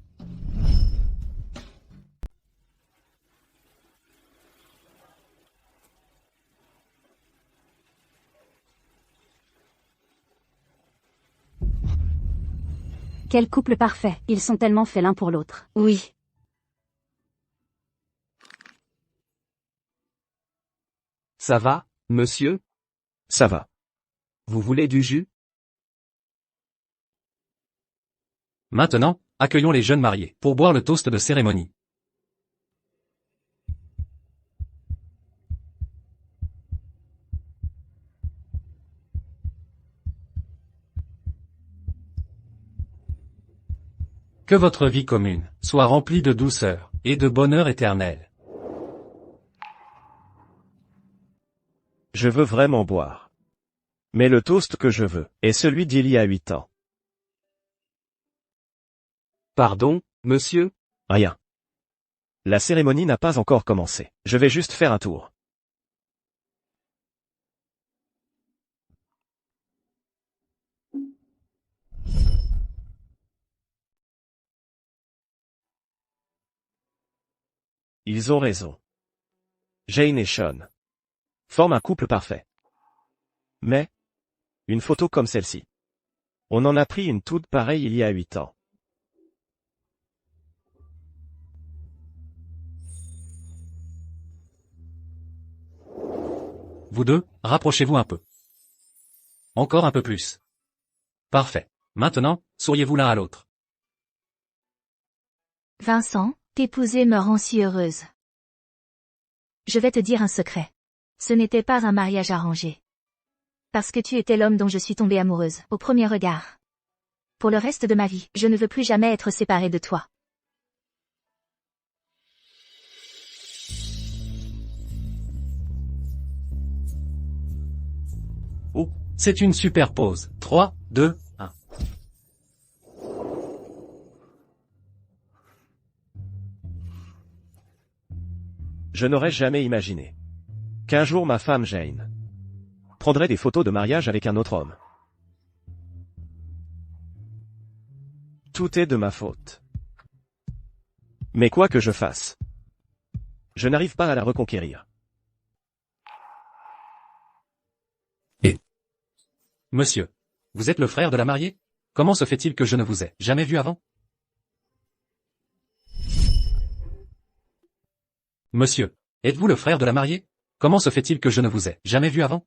Quel couple parfait. Ils sont tellement faits l'un pour l'autre. Oui. Ça va, monsieur? Ça va. Vous voulez du jus? Maintenant, accueillons les jeunes mariés pour boire le toast de cérémonie. Que votre vie commune soit remplie de douceur et de bonheur éternel. Je veux vraiment boire. Mais le toast que je veux est celui d'il y a 8 ans. Pardon, monsieur? Rien. La cérémonie n'a pas encore commencé. Je vais juste faire un tour. Ils ont raison. Jane et Sean forment un couple parfait. Mais, une photo comme celle-ci. On en a pris une toute pareille il y a 8 ans. Vous deux, rapprochez-vous un peu. Encore un peu plus. Parfait. Maintenant, souriez-vous l'un à l'autre. Vincent, t'épouser me rend si heureuse. Je vais te dire un secret. Ce n'était pas un mariage arrangé. Parce que tu étais l'homme dont je suis tombée amoureuse, au premier regard. Pour le reste de ma vie, je ne veux plus jamais être séparée de toi. C'est une super pause. 3, 2, 1. Je n'aurais jamais imaginé qu'un jour ma femme Jane prendrait des photos de mariage avec un autre homme. Tout est de ma faute. Mais quoi que je fasse, je n'arrive pas à la reconquérir. Monsieur, vous êtes le frère de la mariée? Comment se fait-il que je ne vous ai jamais vu avant? Monsieur, êtes-vous le frère de la mariée? Comment se fait-il que je ne vous ai jamais vu avant?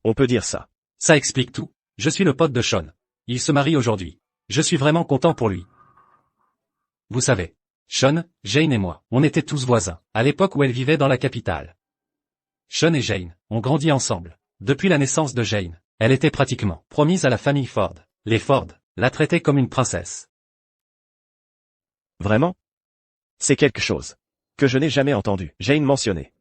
On peut dire ça. Ça explique tout. Je suis le pote de Sean. Il se marie aujourd'hui. Je suis vraiment content pour lui. Vous savez, Sean, Jane et moi, on était tous voisins, à l'époque où elle vivait dans la capitale. Sean et Jane ont grandi ensemble. Depuis la naissance de Jane, elle était pratiquement promise à la famille Ford. Les Ford la traitaient comme une princesse. Vraiment? C'est quelque chose que je n'ai jamais entendu Jane mentionner.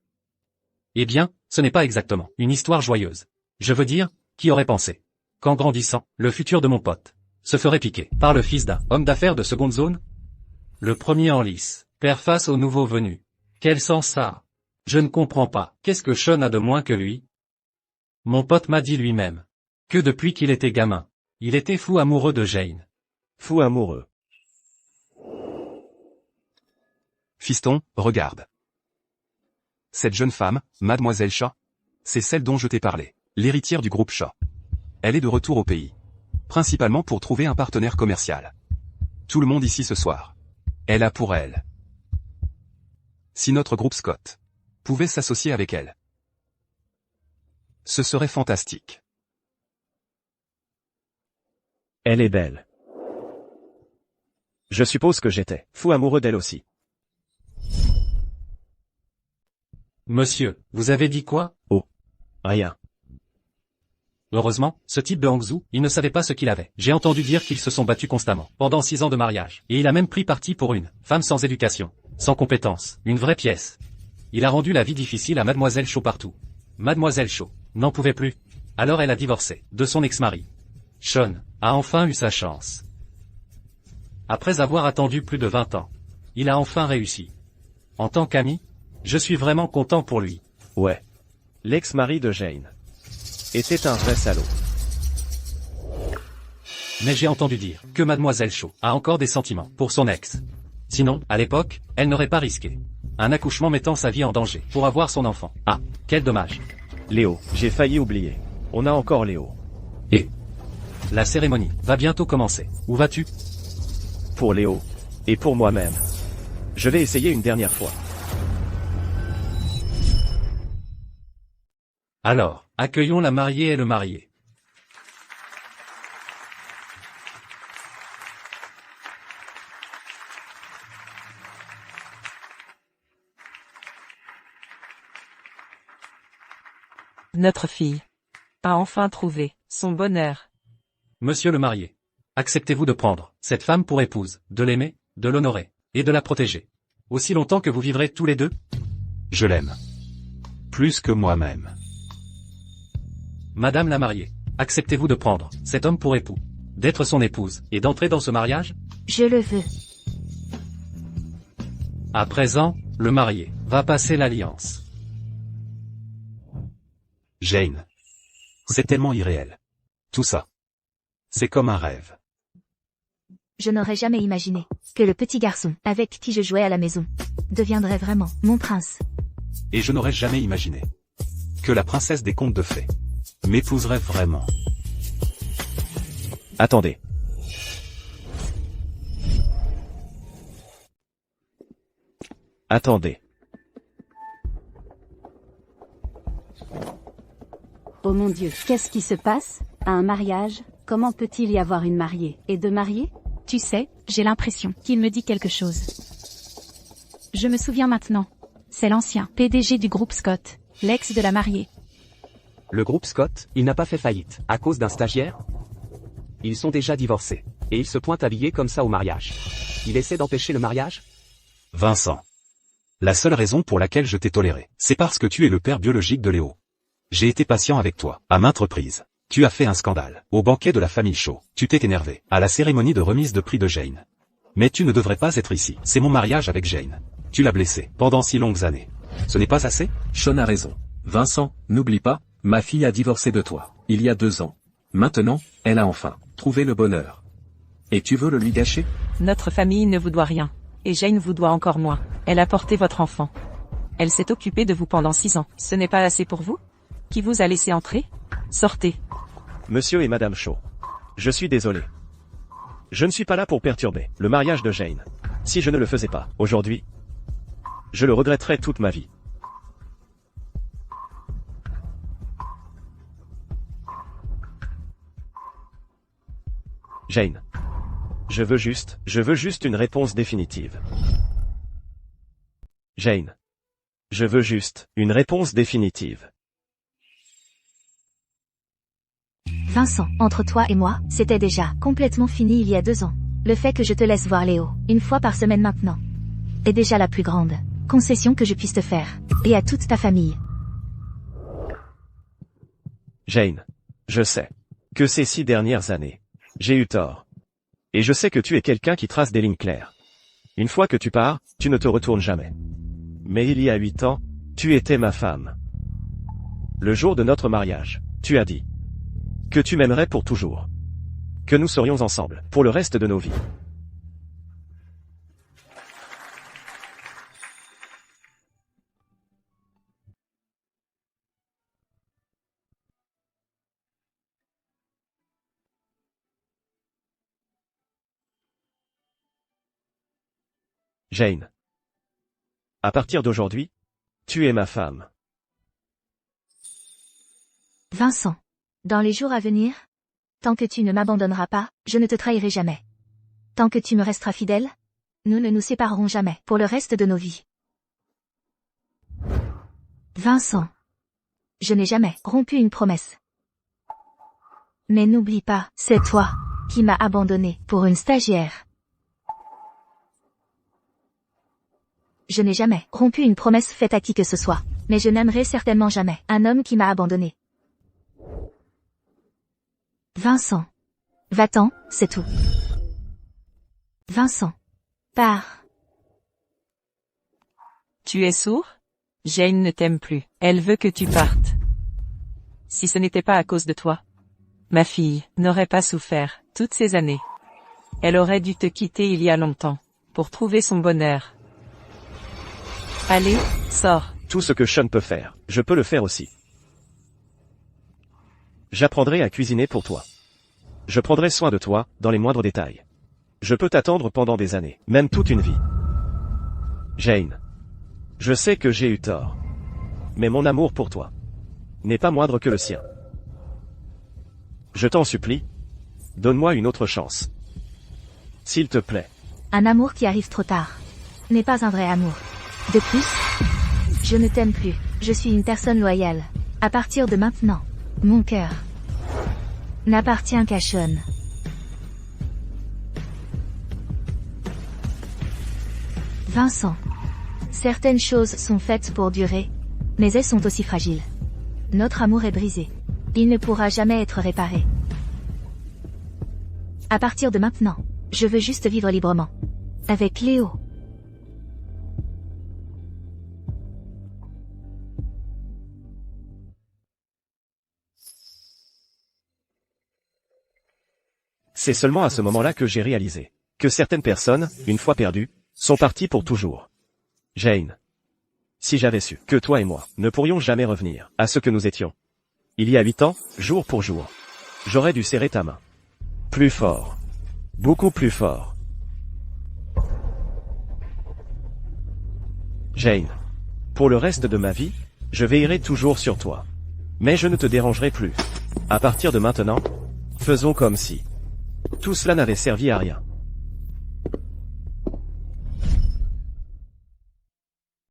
Eh bien, ce n'est pas exactement une histoire joyeuse. Je veux dire, qui aurait pensé qu'en grandissant, le futur de mon pote se ferait piquer par le fils d'un homme d'affaires de seconde zone? Le premier en lice, père face au nouveau venu. Quel sens ça a? Je ne comprends pas. Qu'est-ce que Sean a de moins que lui? Mon pote m'a dit lui-même que depuis qu'il était gamin, il était fou amoureux de Jane. Fou amoureux. Fiston, regarde. Cette jeune femme, Mademoiselle Shaw, c'est celle dont je t'ai parlé, l'héritière du groupe Shaw. Elle est de retour au pays. Principalement pour trouver un partenaire commercial. Tout le monde ici ce soir. Elle a pour elle. Si notre groupe Scott pouvait s'associer avec elle, ce serait fantastique. Elle est belle. Je suppose que j'étais fou amoureux d'elle aussi. Monsieur, vous avez dit quoi? Oh. Rien. Heureusement, ce type de Hangzhou, il ne savait pas ce qu'il avait. J'ai entendu dire qu'ils se sont battus constamment, pendant 6 ans de mariage. Et il a même pris parti pour une femme sans éducation, sans compétences, une vraie pièce. Il a rendu la vie difficile à Mademoiselle Shaw partout. Mademoiselle Shaw n'en pouvait plus. Alors elle a divorcé de son ex-mari. Sean a enfin eu sa chance. Après avoir attendu plus de 20 ans, il a enfin réussi. En tant qu'ami, je suis vraiment content pour lui. Ouais. L'ex-mari de Jane était un vrai salaud. Mais j'ai entendu dire que Mademoiselle Shaw a encore des sentiments pour son ex. Sinon, à l'époque, elle n'aurait pas risqué un accouchement mettant sa vie en danger pour avoir son enfant. Ah, quel dommage. Léo, j'ai failli oublier. On a encore Léo. Et la cérémonie va bientôt commencer. Où vas-tu? Pour Léo. Et pour moi-même. Je vais essayer une dernière fois. Alors, accueillons la mariée et le marié. Notre fille a enfin trouvé son bonheur. Monsieur le marié, acceptez-vous de prendre cette femme pour épouse, de l'aimer, de l'honorer, et de la protéger, aussi longtemps que vous vivrez tous les deux? Je l'aime. Plus que moi-même. Madame la mariée, acceptez-vous de prendre cet homme pour époux, d'être son épouse, et d'entrer dans ce mariage? Je le veux. À présent, le marié va passer l'alliance. Jane. C'est tellement irréel. Tout ça. C'est comme un rêve. Je n'aurais jamais imaginé que le petit garçon avec qui je jouais à la maison deviendrait vraiment mon prince. Et je n'aurais jamais imaginé que la princesse des contes de fées m'épouserait vraiment. Attendez. Attendez. Oh mon Dieu, qu'est-ce qui se passe? À un mariage, comment peut-il y avoir une mariée et deux mariés? Tu sais, j'ai l'impression qu'il me dit quelque chose. Je me souviens maintenant. C'est l'ancien PDG du groupe Scott, l'ex de la mariée. Le groupe Scott, il n'a pas fait faillite, à cause d'un stagiaire? Ils sont déjà divorcés. Et ils se pointent habillés comme ça au mariage. Il essaie d'empêcher le mariage? Vincent. La seule raison pour laquelle je t'ai toléré, c'est parce que tu es le père biologique de Léo. J'ai été patient avec toi, à maintes reprises. Tu as fait un scandale. Au banquet de la famille Shaw, tu t'es énervé. À la cérémonie de remise de prix de Jane. Mais tu ne devrais pas être ici. C'est mon mariage avec Jane. Tu l'as blessée, pendant si longues années. Ce n'est pas assez? Sean a raison. Vincent, n'oublie pas, ma fille a divorcé de toi, il y a 2 ans. Maintenant, elle a enfin trouvé le bonheur. Et tu veux le lui gâcher? Notre famille ne vous doit rien. Et Jane vous doit encore moins. Elle a porté votre enfant. Elle s'est occupée de vous pendant 6 ans. Ce n'est pas assez pour vous? Qui vous a laissé entrer? Sortez. Monsieur et Madame Shaw. Je suis désolé. Je ne suis pas là pour perturber le mariage de Jane. Si je ne le faisais pas, aujourd'hui, je le regretterais toute ma vie. Jane. Je veux juste une réponse définitive. Jane. Je veux juste une réponse définitive. Vincent, entre toi et moi, c'était déjà complètement fini il y a 2 ans. Le fait que je te laisse voir Léo, 1 fois par semaine maintenant, est déjà la plus grande concession que je puisse te faire, et à toute ta famille. Jane. Je sais que ces 6 dernières années, j'ai eu tort. Et je sais que tu es quelqu'un qui trace des lignes claires. Une fois que tu pars, tu ne te retournes jamais. Mais il y a 8 ans, tu étais ma femme. Le jour de notre mariage, tu as dit que tu m'aimerais pour toujours. Que nous serions ensemble, pour le reste de nos vies. Jane. À partir d'aujourd'hui, tu es ma femme. Vincent. Dans les jours à venir, tant que tu ne m'abandonneras pas, je ne te trahirai jamais. Tant que tu me resteras fidèle, nous ne nous séparerons jamais pour le reste de nos vies. Vincent. Je n'ai jamais rompu une promesse. Mais n'oublie pas, c'est toi qui m'as abandonné pour une stagiaire. Je n'ai jamais rompu une promesse faite à qui que ce soit, mais je n'aimerai certainement jamais un homme qui m'a abandonné. Vincent. Va-t'en, c'est tout. Vincent. Pars. Tu es sourd? Jane ne t'aime plus. Elle veut que tu partes. Si ce n'était pas à cause de toi, ma fille n'aurait pas souffert toutes ces années. Elle aurait dû te quitter il y a longtemps, pour trouver son bonheur. Allez, sors. Tout ce que Sean peut faire, je peux le faire aussi. J'apprendrai à cuisiner pour toi. Je prendrai soin de toi, dans les moindres détails. Je peux t'attendre pendant des années, même toute une vie. Jane. Je sais que j'ai eu tort. Mais mon amour pour toi n'est pas moindre que le sien. Je t'en supplie, donne-moi une autre chance. S'il te plaît. Un amour qui arrive trop tard n'est pas un vrai amour. De plus, je ne t'aime plus. Je suis une personne loyale. À partir de maintenant, mon cœur n'appartient qu'à Sean. Vincent. Certaines choses sont faites pour durer, mais elles sont aussi fragiles. Notre amour est brisé. Il ne pourra jamais être réparé. À partir de maintenant, je veux juste vivre librement. Avec Léo. C'est seulement à ce moment-là que j'ai réalisé que certaines personnes, une fois perdues, sont parties pour toujours. Jane. Si j'avais su que toi et moi ne pourrions jamais revenir à ce que nous étions, il y a 8 ans, jour pour jour, j'aurais dû serrer ta main. Plus fort. Beaucoup plus fort. Jane. Pour le reste de ma vie, je veillerai toujours sur toi. Mais je ne te dérangerai plus. À partir de maintenant, faisons comme si tout cela n'avait servi à rien.